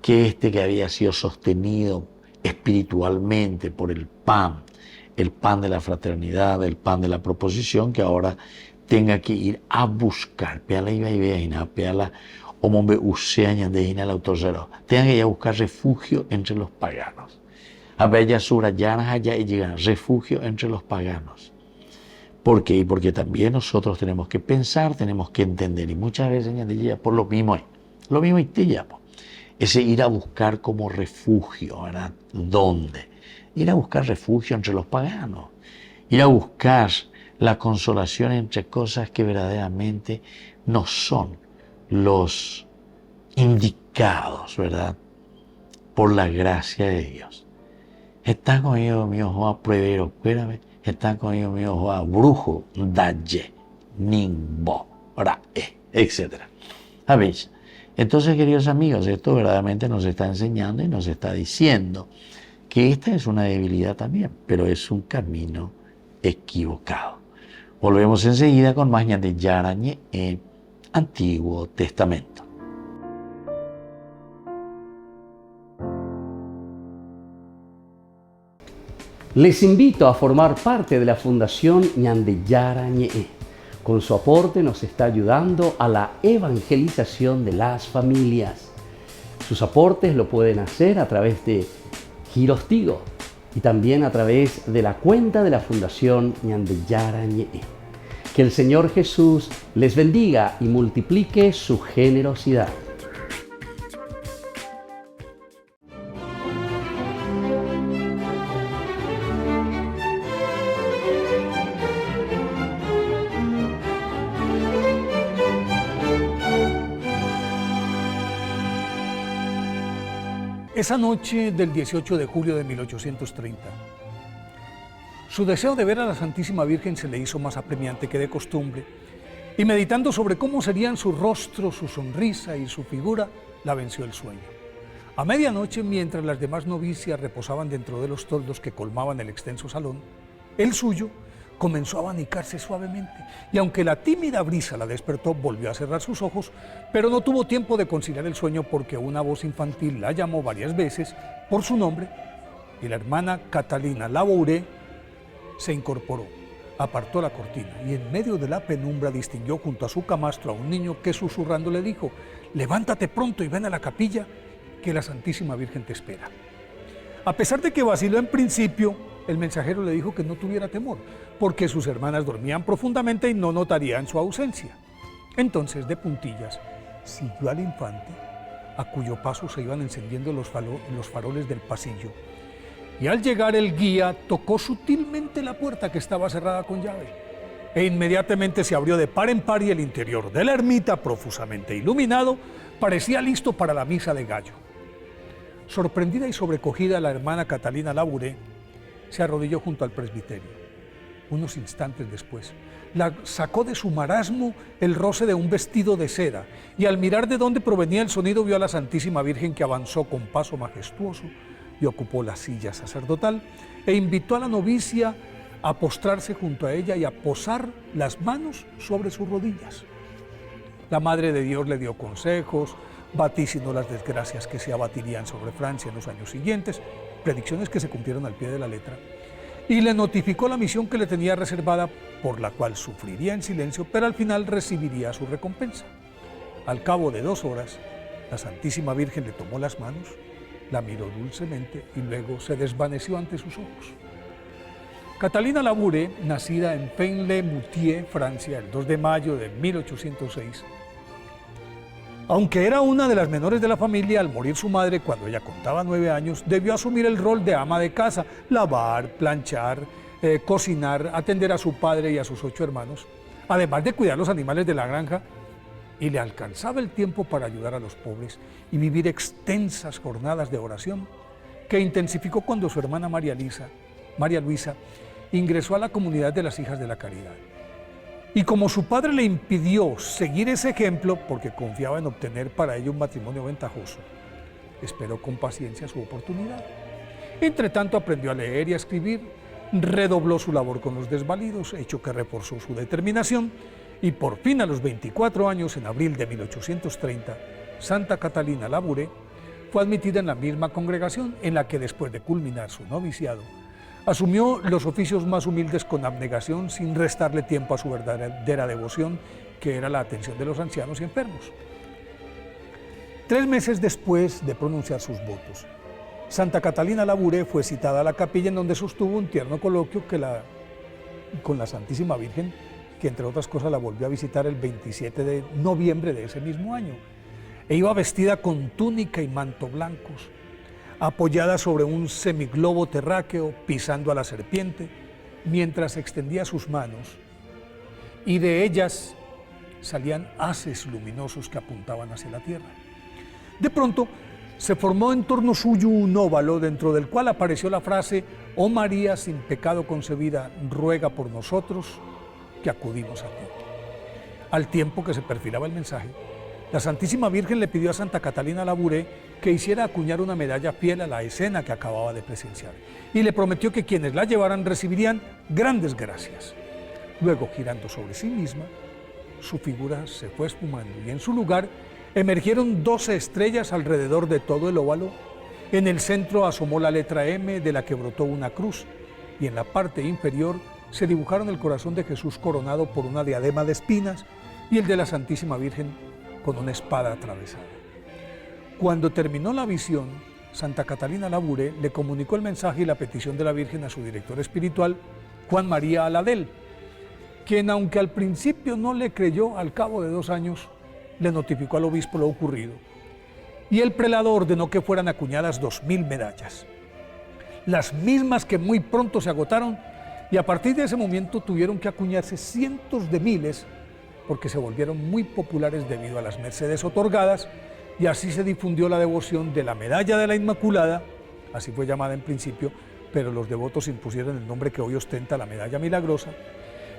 Speaker 1: que que había sido sostenido espiritualmente por el pan de la fraternidad, el pan de la proposición, que ahora tenga que ir a buscar, tenga que ir a buscar refugio entre los paganos. Refugio entre los paganos. ¿Por qué? Y porque también nosotros tenemos que pensar, tenemos que entender, y muchas veces por lo mismo ese ir a buscar como refugio, ¿verdad? ¿Dónde? Ir a buscar refugio entre los paganos, ir a buscar la consolación entre cosas que verdaderamente no son los indicados, ¿verdad? Por la gracia de Dios. Está conmigo mi ojo a pruebero, espérame, está conmigo mi ojo a brujo, daye, nimbo, rae, etc. ¿Sabéis? Entonces, queridos amigos, esto verdaderamente nos está enseñando y nos está diciendo que esta es una debilidad también, pero es un camino equivocado. Volvemos enseguida con más de Yarañe en Antiguo Testamento.
Speaker 6: Les invito a formar parte de la Fundación Ñandeyara Ñe'e. Con su aporte nos está ayudando a la evangelización de las familias. Sus aportes lo pueden hacer a través de Giros Tigo y también a través de la cuenta de la Fundación Ñandeyara Ñe'e. Que el Señor Jesús les bendiga y multiplique su generosidad.
Speaker 9: Esa noche del 18 de julio de 1830, su deseo de ver a la Santísima Virgen se le hizo más apremiante que de costumbre, y meditando sobre cómo serían su rostro, su sonrisa y su figura, la venció el sueño. A medianoche, mientras las demás novicias reposaban dentro de los toldos que colmaban el extenso salón, el suyo comenzó a abanicarse suavemente, y aunque la tímida brisa la despertó, volvió a cerrar sus ojos, pero no tuvo tiempo de conciliar el sueño porque una voz infantil la llamó varias veces por su nombre, y la hermana Catalina Labouré se incorporó, apartó la cortina, y en medio de la penumbra distinguió junto a su camastro a un niño que susurrando le dijo: «Levántate pronto y ven a la capilla, que la Santísima Virgen te espera». A pesar de que vaciló en principio, el mensajero le dijo que no tuviera temor, porque sus hermanas dormían profundamente y no notarían su ausencia. Entonces, de puntillas, siguió al infante, a cuyo paso se iban encendiendo los faroles del pasillo. Y al llegar el guía, tocó sutilmente la puerta que estaba cerrada con llave, e inmediatamente se abrió de par en par y el interior de la ermita, profusamente iluminado, parecía listo para la misa de gallo. Sorprendida y sobrecogida, la hermana Catalina Labouré se arrodilló junto al presbiterio. Unos instantes después, la sacó de su marasmo el roce de un vestido de seda, y al mirar de dónde provenía el sonido vio a la Santísima Virgen, que avanzó con paso majestuoso y ocupó la silla sacerdotal, e invitó a la novicia a postrarse junto a ella y a posar las manos sobre sus rodillas. La Madre de Dios le dio consejos, vaticinó las desgracias que se abatirían sobre Francia en los años siguientes, predicciones que se cumplieron al pie de la letra, y le notificó la misión que le tenía reservada, por la cual sufriría en silencio, pero al final recibiría su recompensa. Al cabo de 2 horas, la Santísima Virgen le tomó las manos, la miró dulcemente y luego se desvaneció ante sus ojos. Catalina Labouré, nacida en Pain-le-Moutier, Francia, el 2 de mayo de 1806, aunque era una de las menores de la familia, al morir su madre cuando ella contaba 9 años, debió asumir el rol de ama de casa, lavar, planchar, cocinar, atender a su padre y a sus 8 hermanos, además de cuidar los animales de la granja, y le alcanzaba el tiempo para ayudar a los pobres y vivir extensas jornadas de oración, que intensificó cuando su hermana María Luisa, ingresó a la comunidad de las Hijas de la Caridad. Y como su padre le impidió seguir ese ejemplo porque confiaba en obtener para ella un matrimonio ventajoso, esperó con paciencia su oportunidad. Entre tanto aprendió a leer y a escribir, redobló su labor con los desvalidos, hecho que reforzó su determinación, y por fin a los 24 años, en abril de 1830, Santa Catalina Labouré fue admitida en la misma congregación en la que, después de culminar su noviciado, asumió los oficios más humildes con abnegación, sin restarle tiempo a su verdadera devoción, que era la atención de los ancianos y enfermos. 3 meses después de pronunciar sus votos, Santa Catalina Labouré fue citada a la capilla, en donde sostuvo un tierno coloquio con la Santísima Virgen, que entre otras cosas la volvió a visitar el 27 de noviembre de ese mismo año. E iba vestida con túnica y manto blancos, apoyada sobre un semiglobo terráqueo, pisando a la serpiente, mientras extendía sus manos, y de ellas salían haces luminosos que apuntaban hacia la tierra. De pronto se formó en torno suyo un óvalo, dentro del cual apareció la frase: «Oh María, sin pecado concebida, ruega por nosotros que acudimos a ti». Al tiempo que se perfilaba el mensaje, la Santísima Virgen le pidió a Santa Catalina Labouré que hiciera acuñar una medalla fiel a la escena que acababa de presenciar, y le prometió que quienes la llevaran recibirían grandes gracias. Luego, girando sobre sí misma, su figura se fue esfumando y en su lugar emergieron 12 estrellas alrededor de todo el óvalo. En el centro asomó la letra M, de la que brotó una cruz, y en la parte inferior se dibujaron el corazón de Jesús coronado por una diadema de espinas y el de la Santísima Virgen con una espada atravesada. Cuando terminó la visión, Santa Catalina Labouré le comunicó el mensaje y la petición de la Virgen a su director espiritual, Juan María Aladel, quien, aunque al principio no le creyó, al cabo de 2 años le notificó al obispo lo ocurrido, y el prelado ordenó que fueran acuñadas 2000 medallas, las mismas que muy pronto se agotaron, y a partir de ese momento tuvieron que acuñarse cientos de miles, porque se volvieron muy populares debido a las mercedes otorgadas, y así se difundió la devoción de la medalla de la Inmaculada, así fue llamada en principio, pero los devotos impusieron el nombre que hoy ostenta, la medalla milagrosa,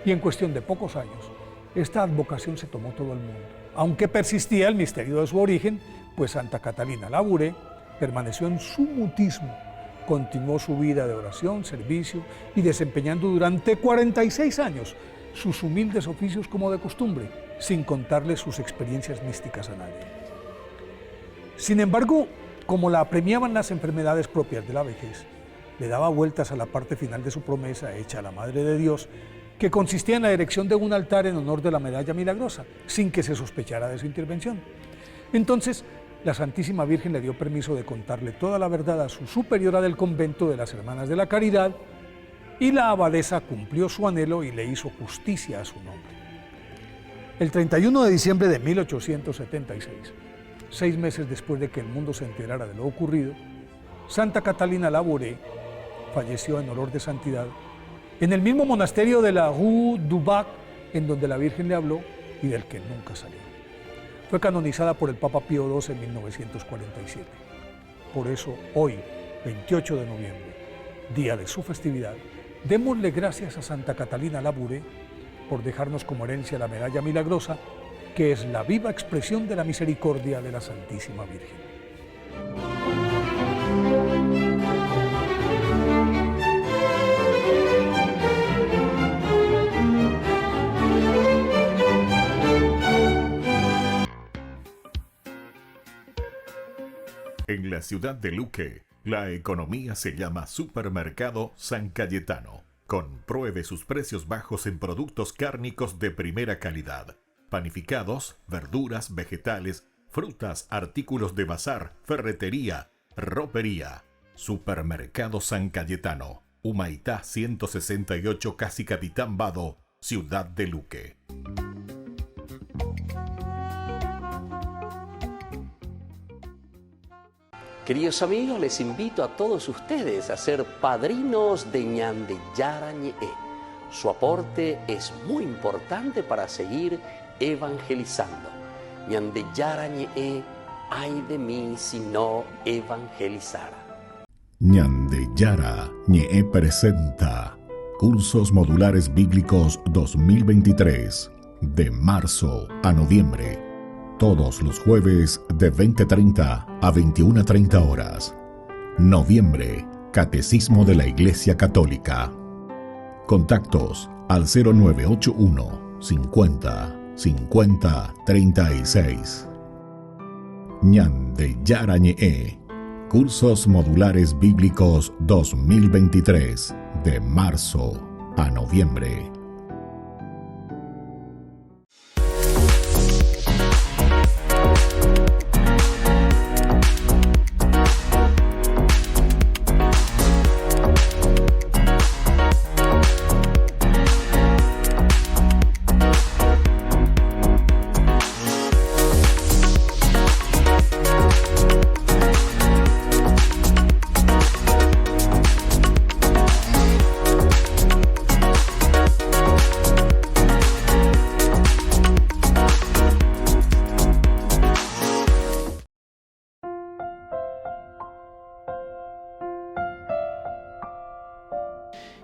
Speaker 9: y en cuestión de pocos años, esta advocación se tomó todo el mundo, aunque persistía el misterio de su origen, pues Santa Catalina Labouré permaneció en su mutismo, continuó su vida de oración, servicio y desempeñando durante 46 años sus humildes oficios como de costumbre, sin contarle sus experiencias místicas a nadie. Sin embargo, como la apremiaban las enfermedades propias de la vejez, le daba vueltas a la parte final de su promesa hecha a la Madre de Dios, que consistía en la erección de un altar en honor de la medalla milagrosa, sin que se sospechara de su intervención. Entonces, la Santísima Virgen le dio permiso de contarle toda la verdad a su superiora del convento de las Hermanas de la Caridad, y la abadesa cumplió su anhelo y le hizo justicia a su nombre. El 31 de diciembre de 1876, 6 meses después de que el mundo se enterara de lo ocurrido, Santa Catalina Labouré falleció en olor de santidad en el mismo monasterio de la Rue du Bac, en donde la Virgen le habló y del que nunca salió. Fue canonizada por el Papa Pío XII en 1947. Por eso, hoy, 28 de noviembre, día de su festividad, démosle gracias a Santa Catalina Labouré por dejarnos como herencia la medalla milagrosa, que es la viva expresión de la misericordia de la Santísima Virgen.
Speaker 8: En la ciudad de Luque, la economía se llama Supermercado San Cayetano. Compruebe sus precios bajos en productos cárnicos de primera calidad. Panificados, verduras, vegetales, frutas, artículos de bazar, ferretería, Ropería, Supermercado San Cayetano, Humaitá 168, Casi Capitán Vado, Ciudad de Luque.
Speaker 3: Queridos amigos, les invito a todos ustedes a ser padrinos de Ñande Yarañe. Su aporte es muy importante para seguir evangelizando. Ñande Yarañe, ay de mí si no evangelizara.
Speaker 8: Ñande Yarañe presenta Cursos Modulares Bíblicos 2023, de marzo a noviembre. Todos los jueves de 20:30 a 21:30 horas. Noviembre, Catecismo de la Iglesia Católica. Contactos al 0981 50 50 36. Ñande Yarañe, Cursos Modulares Bíblicos 2023, de marzo a noviembre.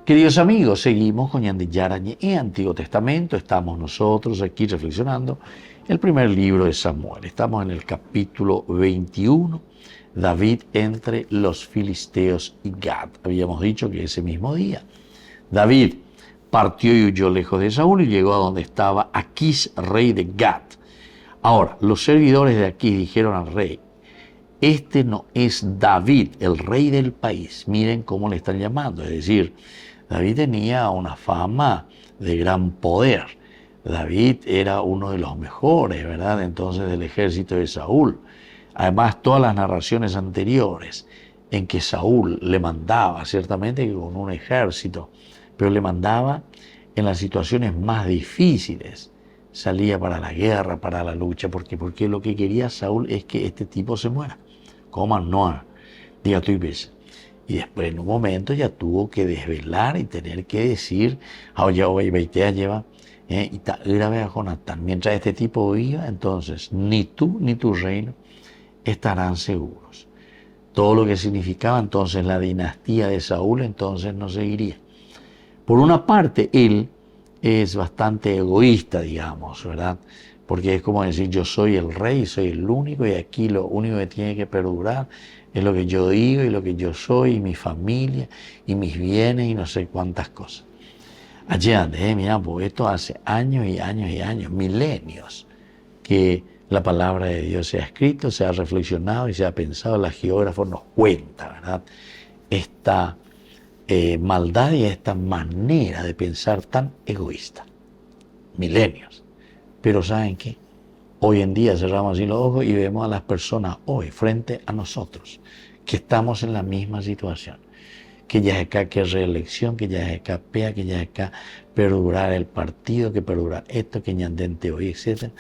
Speaker 1: Queridos amigos, seguimos con Ñande Yarañe y Antiguo Testamento. Estamos nosotros aquí reflexionando el primer libro de Samuel. Estamos en el capítulo 21, David entre los filisteos y Gad. Habíamos dicho que ese mismo día David partió y huyó lejos de Saúl y llegó a donde estaba Aquís, rey de Gad. Ahora, los servidores de Aquís dijeron al rey: este no es David, el rey del país. Miren cómo le están llamando, es decir, David tenía una fama de gran poder. David era uno de los mejores, ¿verdad? Entonces, del ejército de Saúl. Además, todas las narraciones anteriores en que Saúl le mandaba, ciertamente con un ejército, pero le mandaba en las situaciones más difíciles. Salía para la guerra, para la lucha, porque lo que quería Saúl es que este tipo se muera. Como no, diga tú y ves. Y después en un momento ya tuvo que desvelar y tener que decir, mientras este tipo viva, entonces ni tú ni tu reino estarán seguros. Todo lo que significaba entonces la dinastía de Saúl entonces no seguiría. Por una parte, él es bastante egoísta, digamos, ¿verdad? Porque es como decir, yo soy el rey, soy el único, y aquí lo único que tiene que perdurar es lo que yo digo y lo que yo soy, y mi familia, y mis bienes, y no sé cuántas cosas. Allí ande, mira, pues esto hace años y años y años, milenios, que la palabra de Dios se ha escrito, se ha reflexionado y se ha pensado. La geógrafo nos cuenta, ¿verdad? Esta maldad y esta manera de pensar tan egoísta. Milenios. Pero ¿saben qué? Hoy en día cerramos así los ojos y vemos a las personas hoy frente a nosotros que estamos en la misma situación. Que ya es acá que reelección, que ya es acá pea, que ya es acá perdurar el partido, que perdurar esto, que ñandente hoy, etc.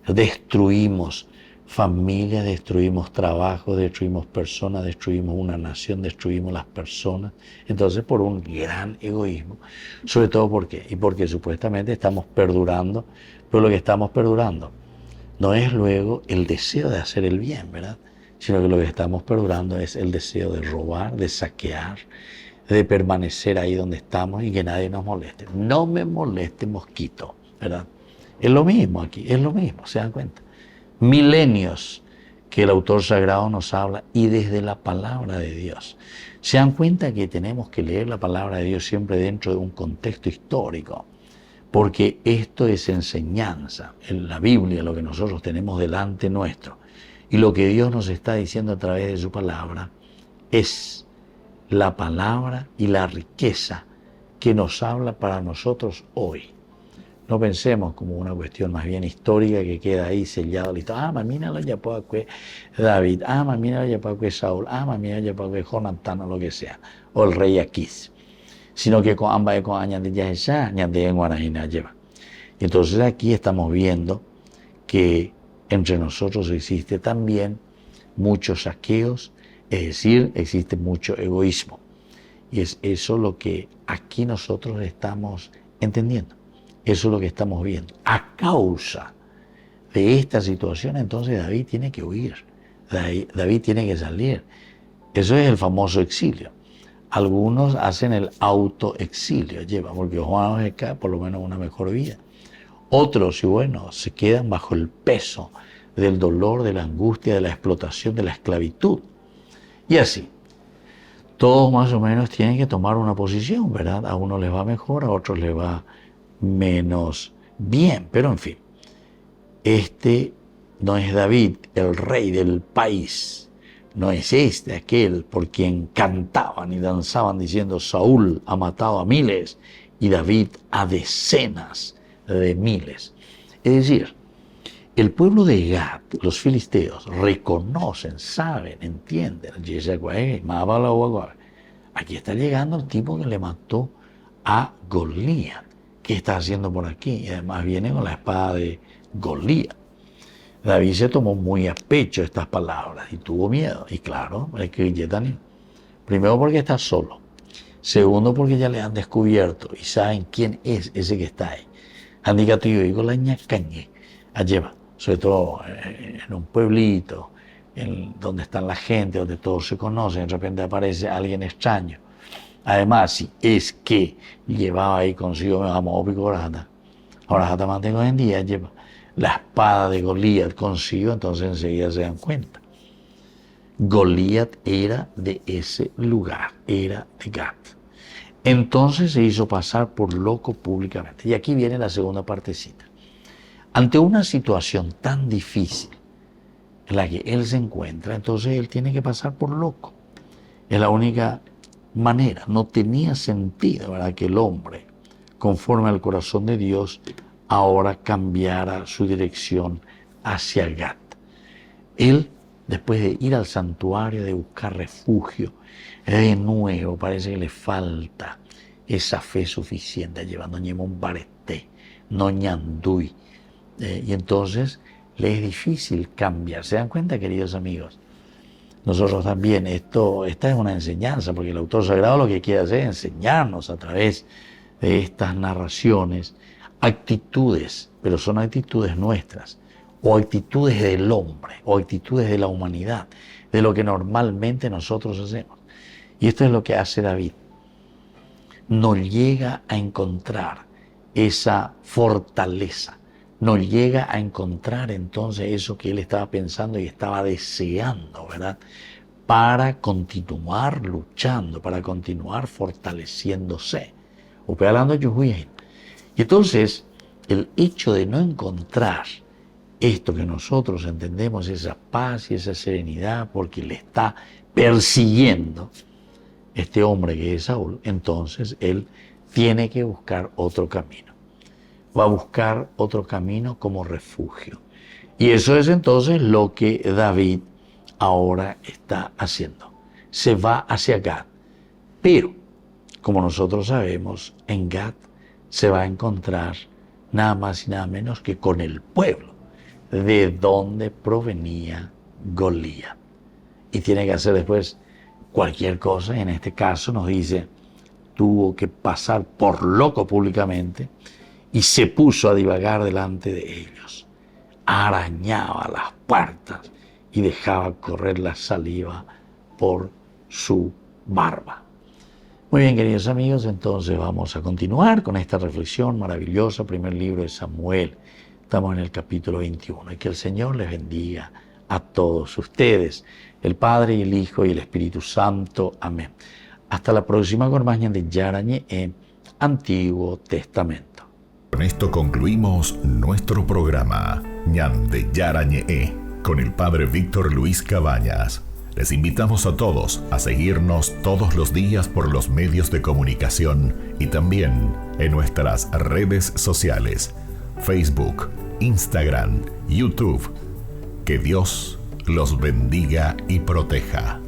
Speaker 1: Destruimos familias, destruimos trabajo, destruimos personas, destruimos una nación, destruimos las personas. Entonces, por un gran egoísmo. Sobre todo, ¿por qué? Y porque supuestamente estamos perdurando, pero lo que estamos perdurando no es luego el deseo de hacer el bien, ¿verdad? Sino que lo que estamos perdurando es el deseo de robar, de saquear, de permanecer ahí donde estamos y que nadie nos moleste. No me moleste, mosquito, ¿verdad? Es lo mismo aquí, es lo mismo, ¿se dan cuenta? Milenios que el autor sagrado nos habla y desde la palabra de Dios. Se dan cuenta que tenemos que leer la palabra de Dios siempre dentro de un contexto histórico, porque esto es enseñanza. En la Biblia, lo que nosotros tenemos delante nuestro y lo que Dios nos está diciendo a través de su palabra es la palabra y la riqueza que nos habla para nosotros hoy. No pensemos como una cuestión más bien histórica que queda ahí sellado, listo. Mamina lo yapó que David, mamina lo yapó que Saúl, mamina lo yapó que Jonatán o lo que sea, o el rey Aquís. Sino que con ambas con añade ya esa, añade en Guanajina lleva. Y entonces aquí estamos viendo que entre nosotros existe también muchos saqueos, es decir, existe mucho egoísmo. Y es eso lo que aquí nosotros estamos entendiendo. Eso es lo que estamos viendo. A causa de esta situación, entonces David tiene que huir. David tiene que salir. Eso es el famoso exilio. Algunos hacen el autoexilio, porque Juan acá por lo menos una mejor vida. Otros, y bueno, se quedan bajo el peso del dolor, de la angustia, de la explotación, de la esclavitud. Y así. Todos más o menos tienen que tomar una posición, ¿verdad? A uno les va mejor, a otros les va menos bien, pero en fin, este no es David, el rey del país, no es aquel por quien cantaban y danzaban diciendo Saúl ha matado a miles y David a decenas de miles. Es decir, el pueblo de Gad, los filisteos, reconocen, saben, entienden. Aquí está llegando el tipo que le mató a Goliat. ¿Qué está haciendo por aquí? Y además viene con la espada de Goliat. David se tomó muy a pecho estas palabras y tuvo miedo. Y claro, es que primero porque está solo. Segundo porque ya le han descubierto y saben quién es ese que está ahí. Han dicho, digo, la ñacañe, lleva, sobre todo en un pueblito, donde están la gente, donde todos se conocen, de repente aparece alguien extraño. Además, si es que llevaba ahí consigo, ahora mantengo en día, lleva la espada de Goliat consigo, entonces enseguida se dan cuenta. Goliat era de ese lugar, era de Gat. Entonces se hizo pasar por loco públicamente. Y aquí viene la segunda partecita. Ante una situación tan difícil en la que él se encuentra, entonces él tiene que pasar por loco. Es la única manera. No tenía sentido, ¿verdad?, que el hombre, conforme al corazón de Dios, ahora cambiara su dirección hacia Gat. Él, después de ir al santuario, de buscar refugio, de nuevo parece que le falta esa fe suficiente, llevando un barete, no ñandui. Y entonces le es difícil cambiar. ¿Se dan cuenta, queridos amigos? Nosotros también, esta es una enseñanza, porque el autor sagrado lo que quiere hacer es enseñarnos a través de estas narraciones actitudes, pero son actitudes nuestras, o actitudes del hombre, o actitudes de la humanidad, de lo que normalmente nosotros hacemos. Y esto es lo que hace David. No llega a encontrar esa fortaleza, no llega a encontrar entonces eso que él estaba pensando y estaba deseando, ¿verdad?, para continuar luchando, para continuar fortaleciéndose. Y entonces, el hecho de no encontrar esto que nosotros entendemos, esa paz y esa serenidad, porque le está persiguiendo este hombre que es Saúl, entonces él tiene que buscar otro camino. Va a buscar otro camino como refugio. Y eso es entonces lo que David ahora está haciendo. Se va hacia Gad. Pero, como nosotros sabemos, en Gad se va a encontrar nada más y nada menos que con el pueblo de donde provenía Goliat. Y tiene que hacer después cualquier cosa. En este caso nos dice, tuvo que pasar por loco públicamente y se puso a divagar delante de ellos. Arañaba las puertas y dejaba correr la saliva por su barba. Muy bien, queridos amigos, entonces vamos a continuar con esta reflexión maravillosa, primer libro de Samuel. Estamos en el capítulo 21 y que el Señor les bendiga a todos ustedes, el Padre y el Hijo y el Espíritu Santo. Amén. Hasta la próxima con más de Yarañe en Antiguo Testamento.
Speaker 8: Con esto concluimos nuestro programa Ñande Yarañe con el Padre Víctor Luis Cabañas. Les invitamos a todos a seguirnos todos los días por los medios de comunicación y también en nuestras redes sociales, Facebook, Instagram, YouTube. Que Dios los bendiga y proteja.